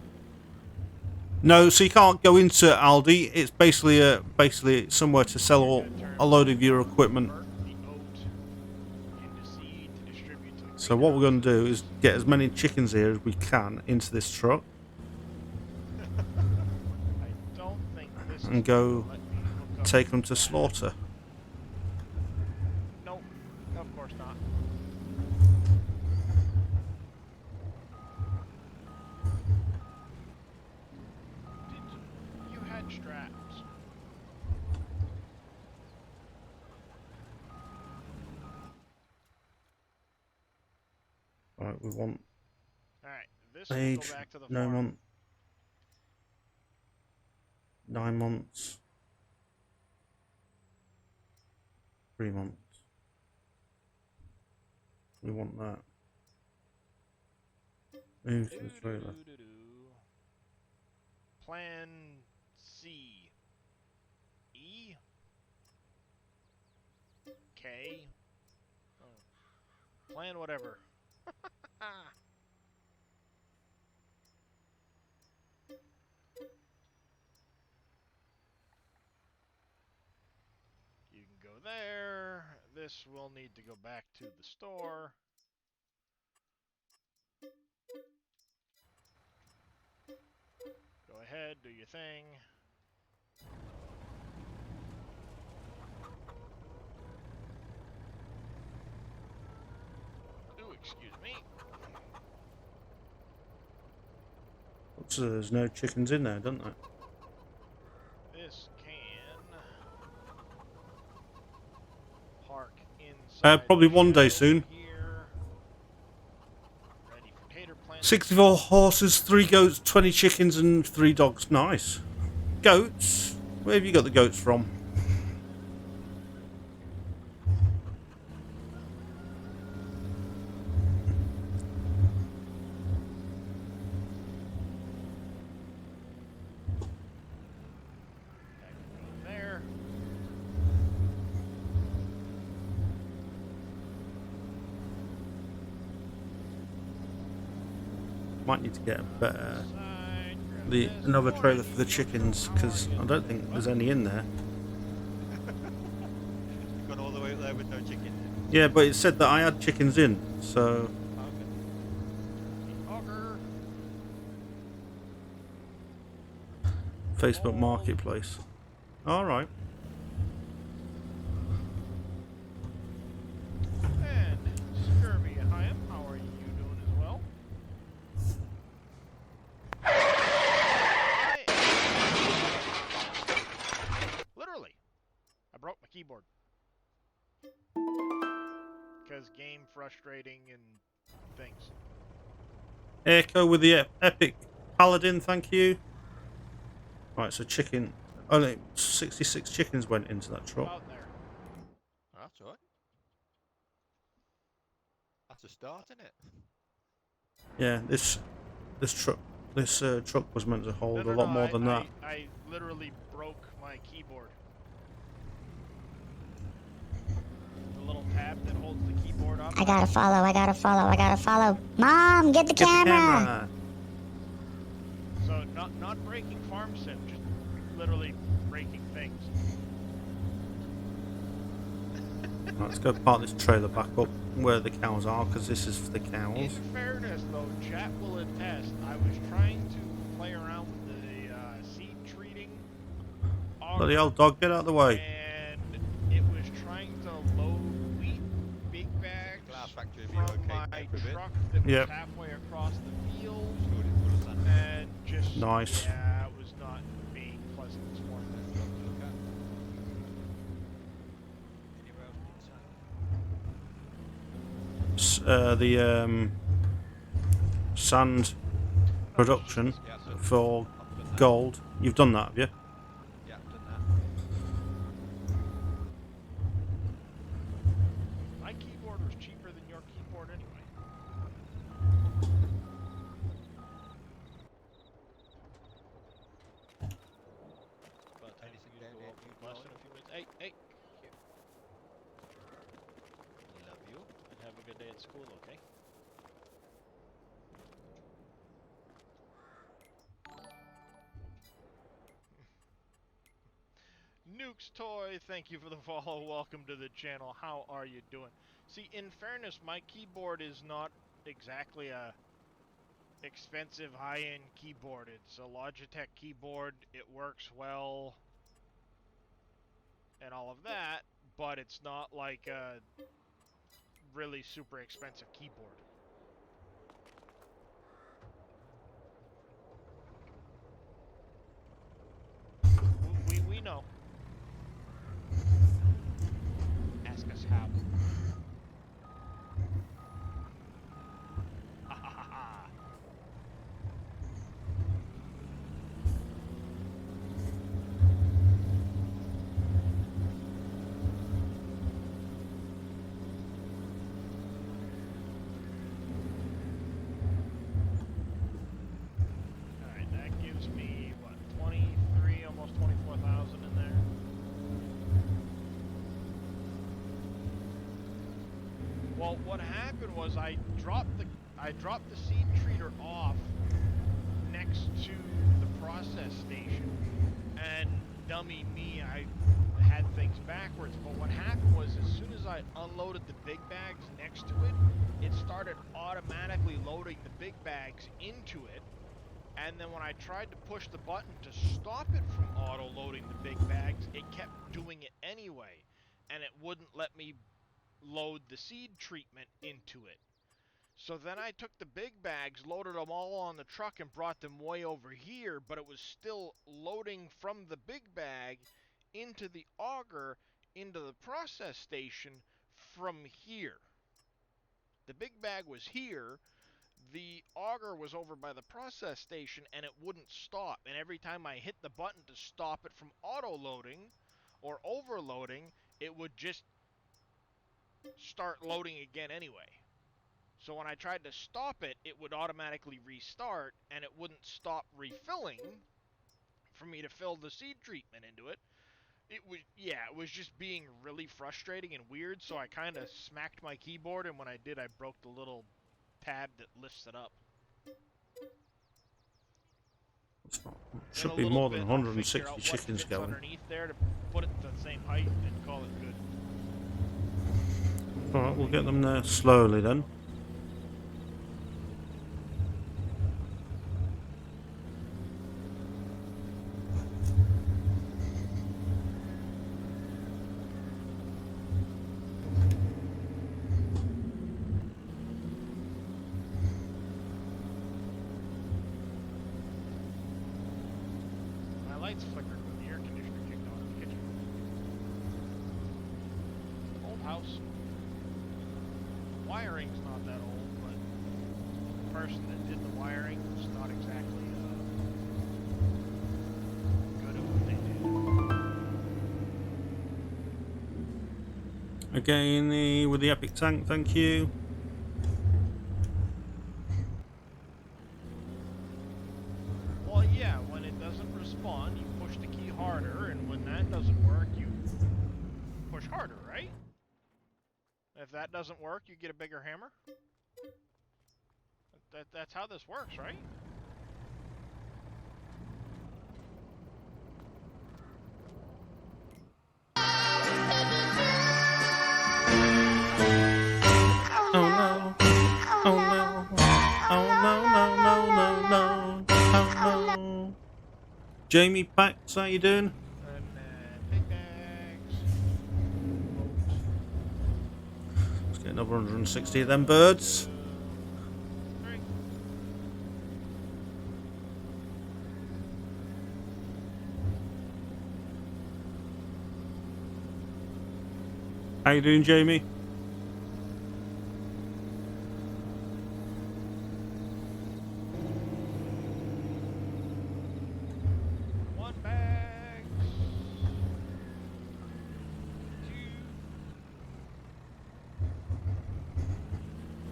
No, so you can't go into Aldi. It's basically somewhere to sell a load of your equipment. So what we're going to do is get as many chickens here as we can into this truck I don't think this and is go gonna let me hook up take them to that. slaughter. Nope. Of course not. You had straps. Right, we want Alright, this will age, go back to the no farm. month, 9 months, 3 months. We want that. Move to the trailer. Plan C. E. K. Oh. Plan whatever. You can go there. This will need to go back to the store. Go ahead, do your thing. Ooh, excuse me. Looks like there's no chickens in there, don't there? This can park inside. Probably the one day shed soon. here. Ready for tater plant. 64 horses, 3 goats, 20 chickens, and 3 dogs. Nice. Goats? Where have you got the goats from? That can go there. Might need to get a better, Side, grab the this. another Morning, trailer for the Eagle. chickens How are because you I don't doing? think What? there's any in there. You've gone all the way up there with no chicken. Yeah, but it said that I had chickens in, so Auger. Facebook Oh. Marketplace. All right. And Scurvy and Hyam, how are you doing as well? Literally, I broke my keyboard. Because game frustrating and things. Echo with the epic paladin, thank you. Right, so chicken. Only 66 chickens went into that truck. Out there. That's all right. That's a start, isn't it? Yeah, this truck was meant to hold No, a lot more I, than that. I literally broke my keyboard. The little tab that holds the keyboard up. I gotta follow. Mom, get the camera. So not breaking farm sim, just literally breaking things. Right, let's go park this trailer back up where the cows are, because this is for the In cows. fairness, though, chat will attest, I was trying to play around with the seed treating Bloody hell, dog, get out of the way. and it was trying to load wheat big bags Glass factory from be okay my for a bit. truck that Yep. was halfway across the field, Stored it full of sand. and just Nice. yeah, it was not being pleasant this morning. That's what to look at. Anywhere else in The sand production Yeah, so for I've done that. gold. You've done that, have you? Yeah, I've done that. My keyboard was cheaper than your keyboard anyway. By the time Anything you down go there up you less going? than a few minutes. Hey, Love you. and have a good day at school, okay? Nuke's Toy, thank you for the follow. Welcome to the channel. How are you doing? See, in fairness, my keyboard is not exactly a expensive high-end keyboard. It's a Logitech keyboard. It works well and all of that, but it's not like a really super expensive keyboard. We know. Ask us how. Ha ha ha ha. Alright, that gives me, what, 23, almost 24,000 in there. Well, what happened was I dropped the seed treater off next to the process station, and dummy me, I had things backwards. But what happened was, as soon as I unloaded the big bags next to it, it started automatically loading the big bags into it. And then when I tried to push the button to stop it from auto-loading the big bags, it kept doing it anyway, and it wouldn't let me load the seed treatment into it. So then I took the big bags, loaded them all on the truck, and brought them way over here, but it was still loading from the big bag into the auger into the process station from here. The big bag was here, the auger was over by the process station, and it wouldn't stop. And every time I hit the button to stop it from auto-loading or overloading, it would just start loading again anyway. So when I tried to stop it, it would automatically restart, and it wouldn't stop refilling for me to fill the seed treatment into it. It was just being really frustrating and weird, so I kind of smacked my keyboard, and when I did, I broke the little tab that lifts it up. Should In a be little more bit, than I'll 160 figure out what chickens fits going. underneath there to put it the same height and call it good. Alright, we'll get them there slowly then. My lights flickered when the air conditioner kicked on in the kitchen. Old house. Wiring's not that old, but the person that did the wiring was not exactly good at what they did. Again, with the epic tank, thank you. Well, yeah, when it doesn't respond, you push the key harder, and when that doesn't work, you push harder, right? If that doesn't work, you get a bigger hammer. That's how this works, right? Oh no. Oh no. Oh no, no, no, no, no. Oh no. Jamie Pax, how you doing? And pickaxe. Let's get another 160 of them birds. Three. How you doing, Jamie? One bag. Two.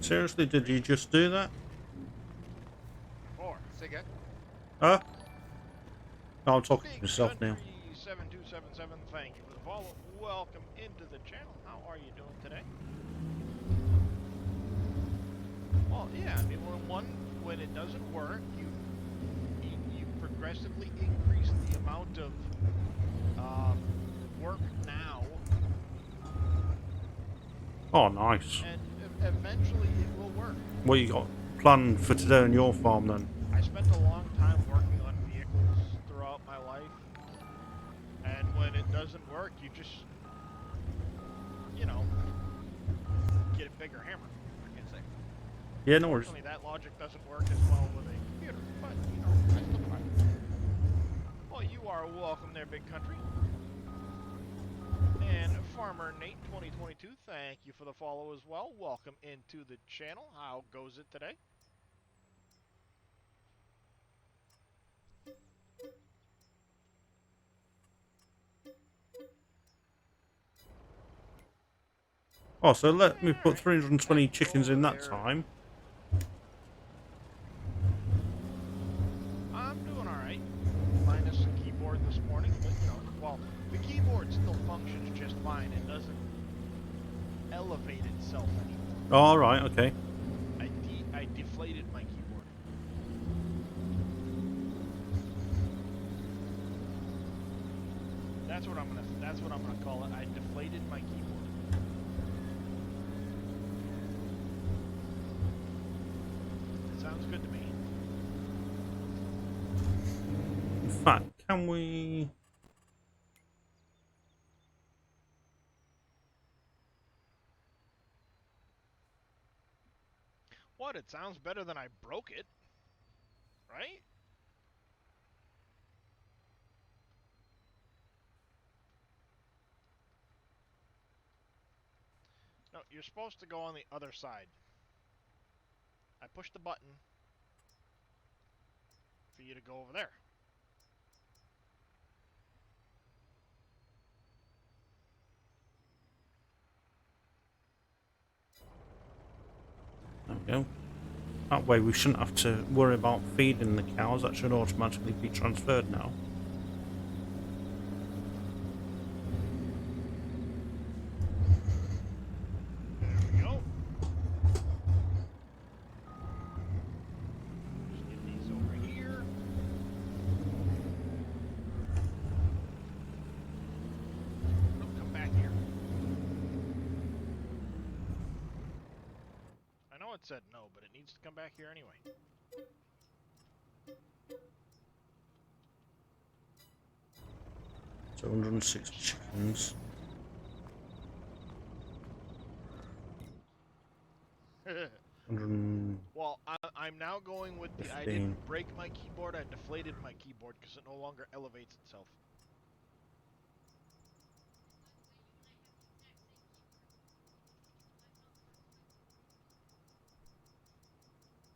Seriously, did you just do that? Four. Say again. Huh? No, I'm talking to Big myself now. Country 7277, thank you for the follow. Welcome into the channel. How are you doing today? Well, yeah, I mean, when it doesn't work, you progressively increase the amount of work now, Oh, nice. and eventually it will work. What you got planned for today on your farm then? I spent a long time working on vehicles throughout my life, and when it doesn't work, you just, you know, get a bigger hammer. I can say. Yeah, no worries. Unfortunately, that logic doesn't work as well with a computer, but, you know, I still try. Well, you are welcome there, Big Country. And Farmer Nate 2022, thank you for the follow as well. Welcome into the channel. How goes it today? Oh, so let me put 320 chickens in that time. I'm doing alright. Minus the keyboard this morning, but, you know, well, the keyboard still functions just fine. It doesn't elevate itself anymore. All right, okay. I deflated my keyboard. That's what I'm gonna call it. I deflated my keyboard. It sounds good to me. In fact, can we... What? It sounds better than I broke it, right? No, you're supposed to go on the other side. I pushed the button for you to go over there. There we go. That way we shouldn't have to worry about feeding the cows. That should automatically be transferred now. There we go. Just get these over here. it said no, but it needs to come back here anyway. So 106 chickens. Well, I'm now going with the 15. I didn't break my keyboard, I deflated my keyboard because it no longer elevates itself.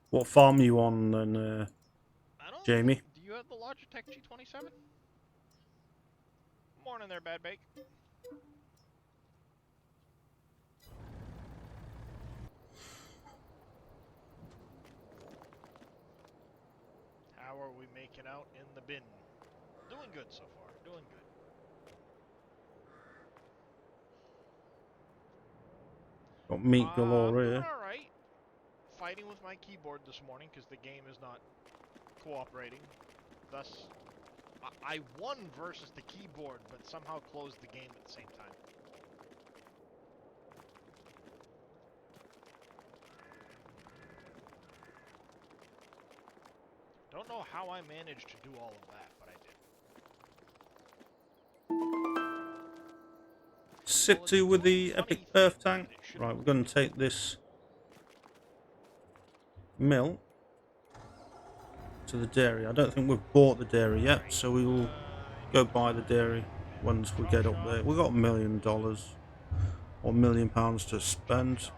What farm are you on then, I don't Jamie? Do you have the Logitech G27? Morning there, Bad Bake. How are we making out in the bin? Doing good so far. Doing good. Got meat galore I'm doing here. alright. Fighting with my keyboard this morning because the game is not cooperating. Thus, I won versus the keyboard, but somehow closed the game at the same time. Don't know how I managed to do all of that, but I did. Sit to with the epic earth tank. Right, we're going to take this milk to the dairy. I don't think we've bought the dairy yet, so we will go buy the dairy once we get up there. We've got $1 million or £1 million to spend. Do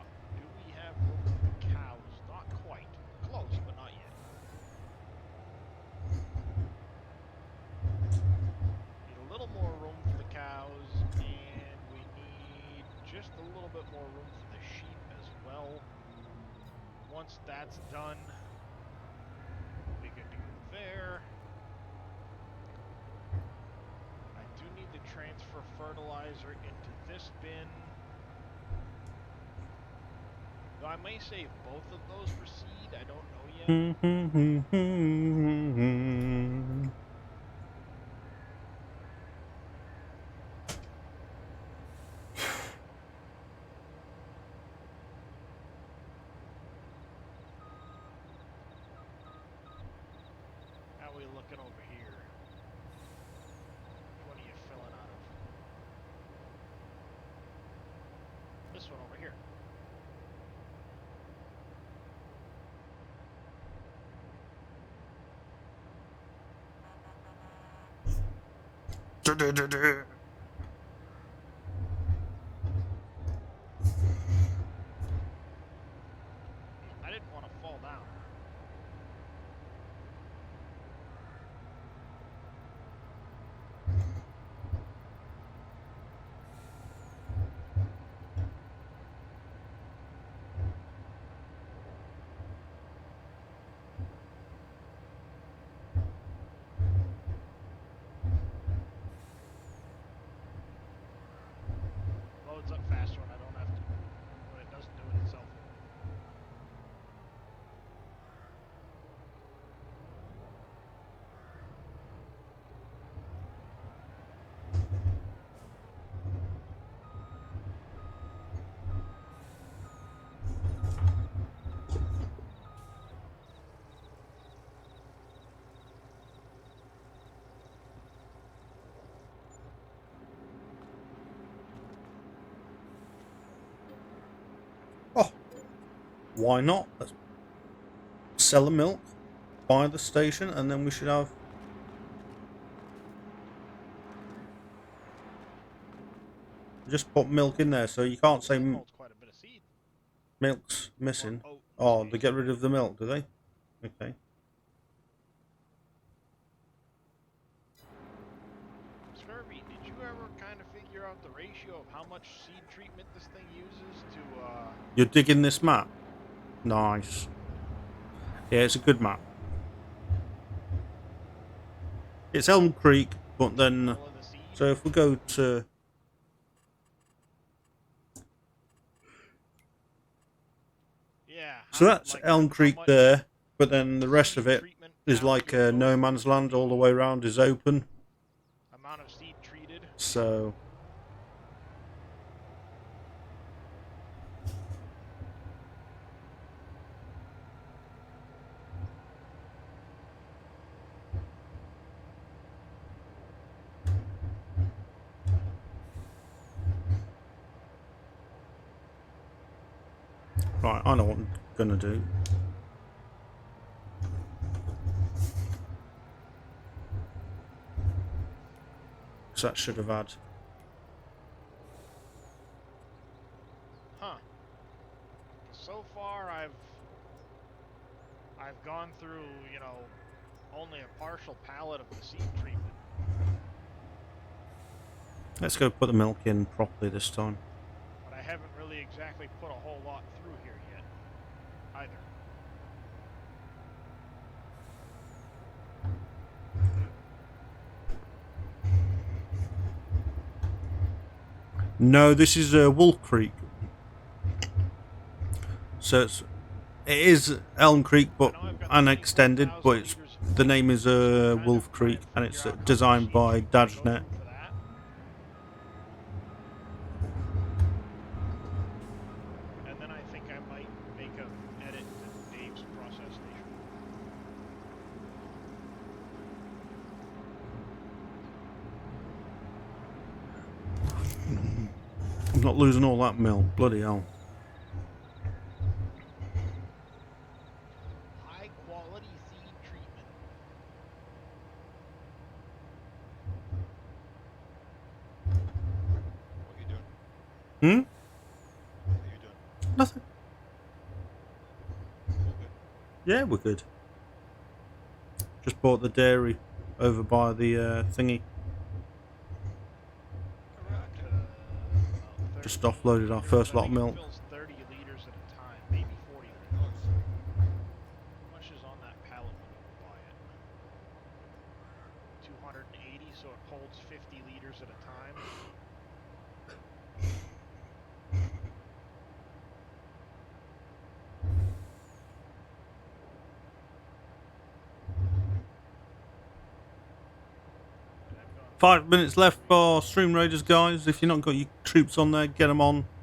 we have room for the cows? Not quite. Close, but not yet. Need a little more room for the cows, and we need just a little bit more room for the sheep as well. Once that's done, we'll be good to go there. I do need to transfer fertilizer into this bin. Though I may save both of those for seed, I don't know yet. How are we looking over here? Which one are you filling out of? This one over here. I didn't want to fall down. Loads up faster when I don't have to, when it doesn't do it itself. Oh, why not? Let's sell the milk, buy the station, and then we should have... Just put milk in there, so you can't say Quite a bit of seed. milk's missing. Or oat, Oh, they get rid of the milk, do they? Okay. Scurvy, did you ever kind of figure out the ratio of how much seed treatment this thing uses to, You're digging this map? Nice. Yeah, it's a good map. It's Elm Creek, but then... So if we go to... Yeah. So that's Elm Creek there, but then the rest of it is like no man's land all the way around, is open. Amount of seed treated. So... Right, I know what I'm gonna do. So that should have had. Huh. So far, I've gone through, you know, only a partial pallet of the seed treatment. Let's go put the milk in properly this time. But I haven't really exactly put a whole lot through here yet, either. No, this is WolfCreek. So it is Elm Creek, but unextended. But it's, the name is WolfCreek, and it's designed by Dajnet. And then I think I might make an edit to Dave's process station. I'm not losing all that milk. Bloody hell. High quality seed treatment. What are you doing? Hmm? What are you doing? Nothing. All good? Yeah, we're good. Just bought the dairy over by the thingy. Just offloaded our first lot of milk. Fills 30 liters at a time, maybe 40 liters. How much is on that pallet when you buy it? 280, so it holds 50 liters at a time. And I've gone 5 minutes left for Stream Raiders, guys. If you've not got your troops on there, get them on. 13, 14, 17.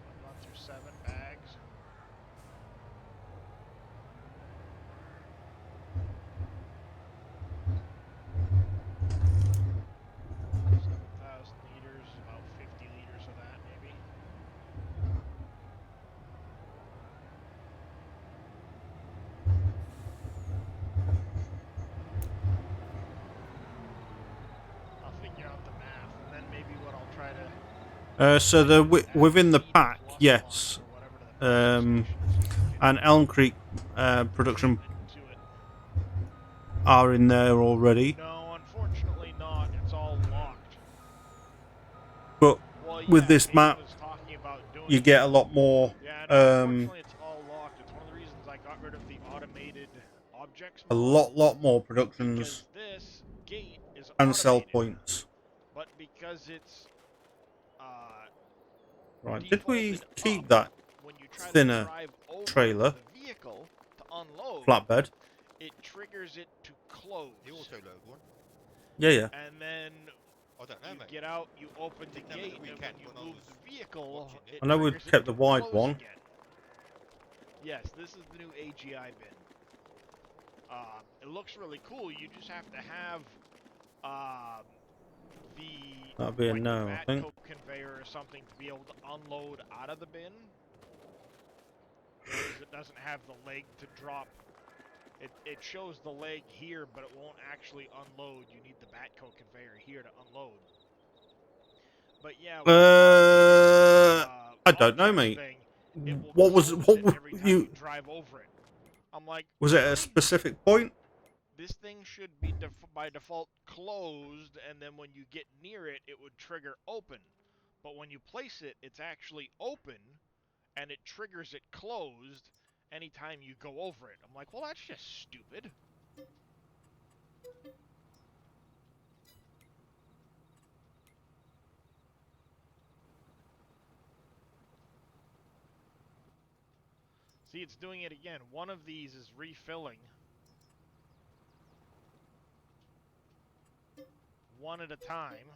I've gone through 7 bags. 7,000 liters, about 50 liters of that, maybe. I'll figure out the math, and then maybe what I'll try to... So the within the pack, yes. And Elm Creek production are in there already. No, unfortunately not. It's all locked. But Well, with yeah, this Dave map, was talking about doing you get a lot more. Yeah, no, unfortunately it's all locked. It's one of the reasons I got rid of the automated objects A mod, lot more because productions this gate is and sell automated. points. But because it's Right? Did we defaulted keep up, that when you try to thinner drive over trailer the vehicle to unload, flatbed? it triggers it to close. The auto-load one? Yeah. And then I don't know, you mate. get out, you open the Didn't have it gate, the and when weekend you when I move was the vehicle, watching it. it I know we triggers it kept the to wide close one. again. Yes, this is the new AGI bin. It looks really cool. You just have to have That'd be a like no, the I think. Batco conveyor or something to be able to unload out of the bin. Because it doesn't have the leg to drop. It shows the leg here, but it won't actually unload. You need the Batco conveyor here to unload. But yeah, I don't know, mate. thing, it will What was close what it were every time you? drive over it. I'm like, Was it really? a specific point? This thing should be by default closed, and then when you get near it, it would trigger open. But when you place it, it's actually open, and it triggers it closed anytime you go over it. I'm like, well, that's just stupid. See, it's doing it again. One of these is refilling. One at a time.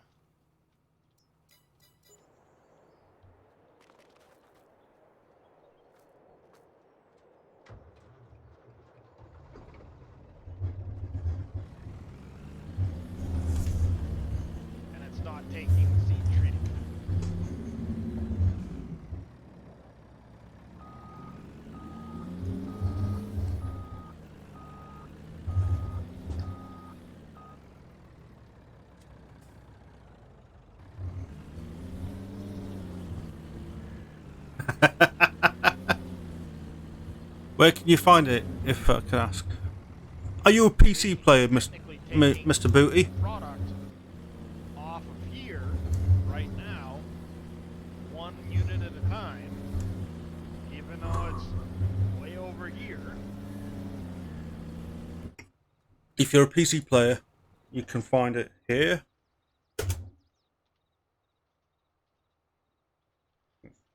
taking seed treating. Where can you find it, if I can ask? Are you a PC player, Mr. Booty? Product off of here right now, 1 unit at a time, even though it's way over here. If you're a PC player, you can find it here.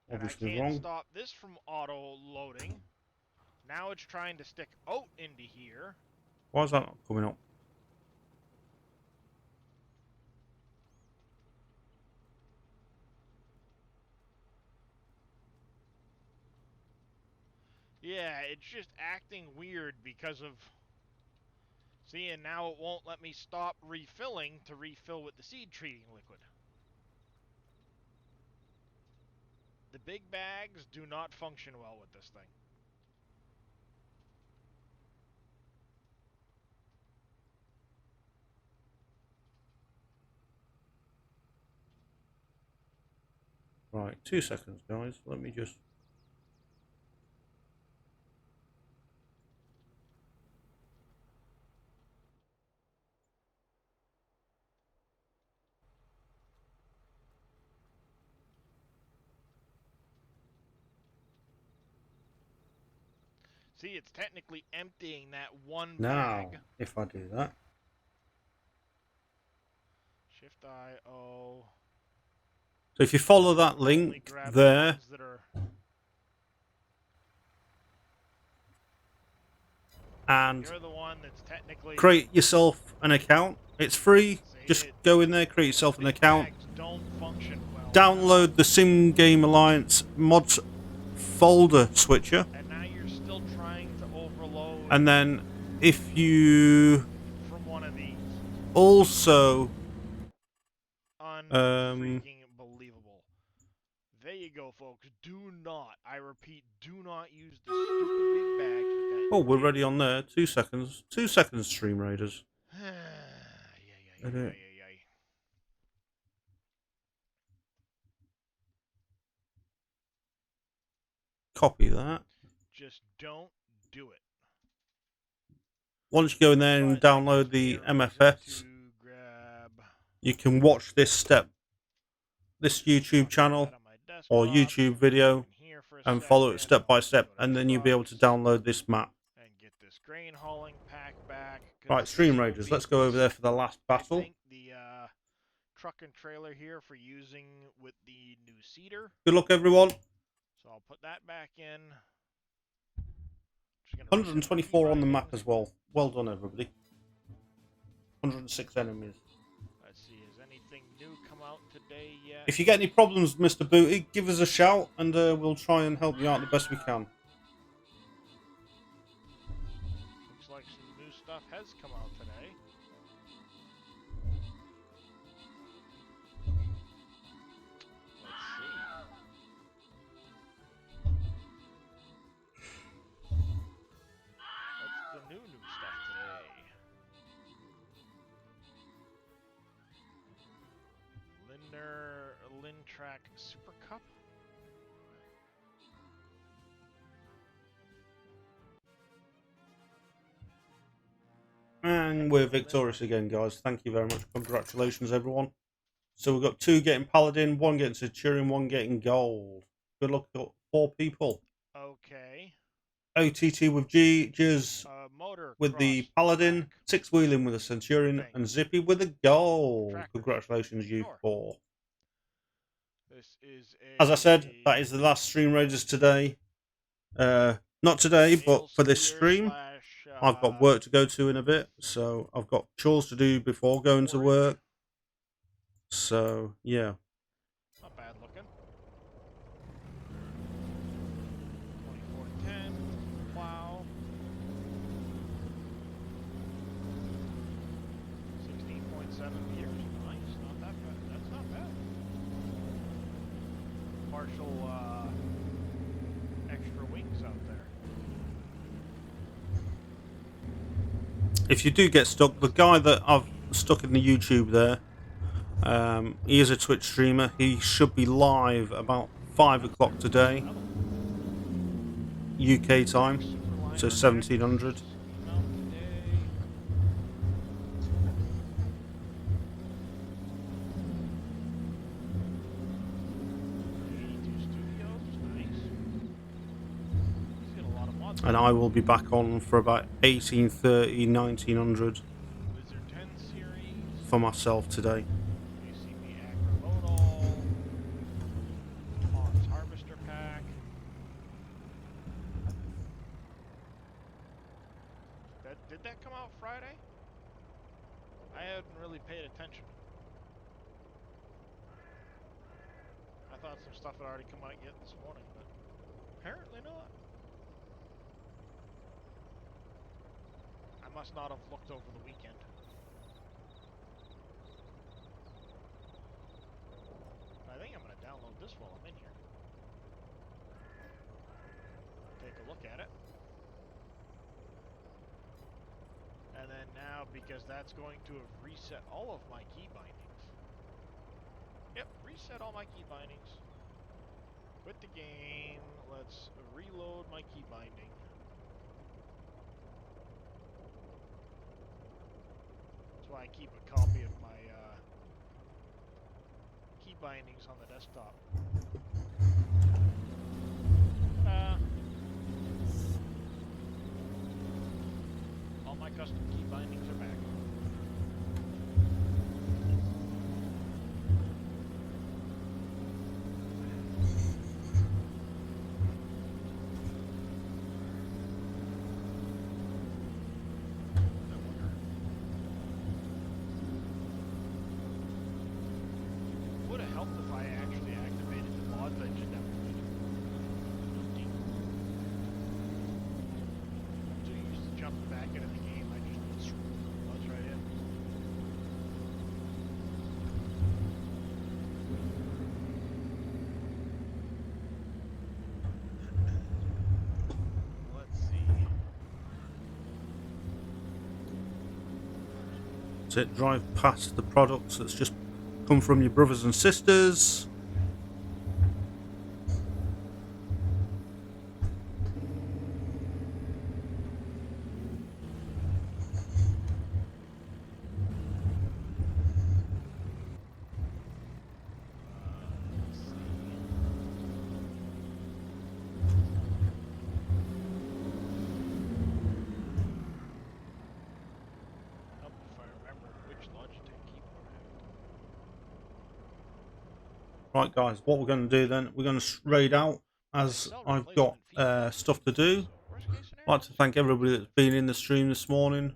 And Obviously I can't wrong. stop this from auto-loading. Now it's trying to stick oat into here. Why is that not coming up? Yeah, it's just acting weird because of... See, and now it won't let me stop refilling to refill with the seed treating liquid. The big bags do not function well with this thing. Right, 2 seconds, guys. Let me just... See, it's technically emptying that one Now, bag. if I do that. Shift I-O. So if you follow that link there, and you're the one that's technically create yourself an account. It's free. Just go in there, create yourself an account. don't function well. Download the Sim Game Alliance mods folder switcher. And now you're still trying to overload. And then if you from one of these. Also Unfreaking believable. There you go, folks. Do not, I repeat, do not use the stupid big bags with that. Oh, we're ready on there. 2 seconds. 2 seconds, Stream Raiders. Copy that. Just don't do it. Once you go in there and download the MFS, you can watch this YouTube channel or YouTube video and follow it step by step, and then you'll be able to download this map. And get this grain hauling pack back. Right, Stream Raiders, let's go over there for the last battle. I think the truck and trailer here for using with the new seeder. Good luck, everyone. So I'll put that back in. 124 on the map as well. Well done, everybody. 106 enemies. Let's see, has anything new come out today yet? If you get any problems, Mr. Booty, give us a shout and we'll try and help you out the best we can. Looks like some new stuff has come out today. Let's see. What's the new stuff today? Lintrack Super Cup. And we're victorious again, guys. Thank you very much. Congratulations, everyone. So we've got 2 getting Paladin, 1 getting Centurion, 1 getting Gold. Good luck, got 4 people. Okay. OTT with G, Jizz with the Paladin, track. 6 Wheeling with a Centurion, and Zippy with a Gold. Tractor. Congratulations, you 4. This is As I said, that is the last Stream Raiders today. Not today, but for this stream. I've got work to go to in a bit, so I've got chores to do before going to work. So, yeah. Not bad looking. 2410, plow. 16.7 meters. Nice, not that bad. That's not bad. if you do get stuck, the guy that I've stuck in the YouTube there, he is a Twitch streamer. He should be live about 5 o'clock today, UK time, so 1700. And I will be back on for about 1830, 1900 for myself today. Harvester pack. Did that come out Friday? I hadn't really paid attention. I thought some stuff had already come out yet this morning, but apparently not. I must not have looked over the weekend. I think I'm going to download this while I'm in here. Take a look at it. And then now, because that's going to have reset all of my key bindings. Yep, reset all my key bindings. Quit the game. Let's reload my key binding. That's why I keep a copy of my key bindings on the desktop. All my custom key bindings are back. Would have helped if I actually activated the mod, but I didn't have to. I'm too used to jumping back into the game. I just screw the mods right in. Let's see. That's it. Drive past the products that's just come from your brothers and sisters. Help if I remember which Logitech keyboard I have. Right, guys, what we're going to do then, we're going to raid out as I've got stuff to do. I'd like to thank everybody that's been in the stream this morning,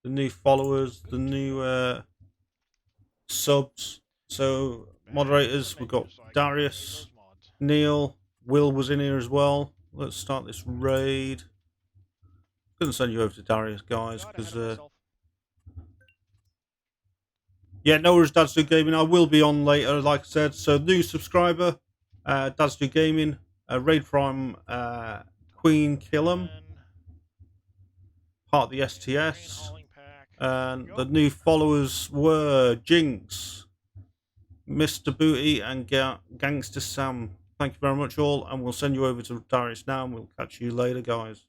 the new followers, the new subs. So, moderators, we've got Darius, Neil, Will was in here as well. Let's start this raid. Couldn't send you over to Darius, guys, because yeah, no worries, Dad's Do Gaming. I will be on later, like I said. So, new subscriber, Dad's Do Gaming, raid from Queen Killam, part of the STS. And the new followers were Jinx, Mr. Booty, and Gangster Sam. Thank you very much, all, and we'll send you over to Darius now, and we'll catch you later, guys.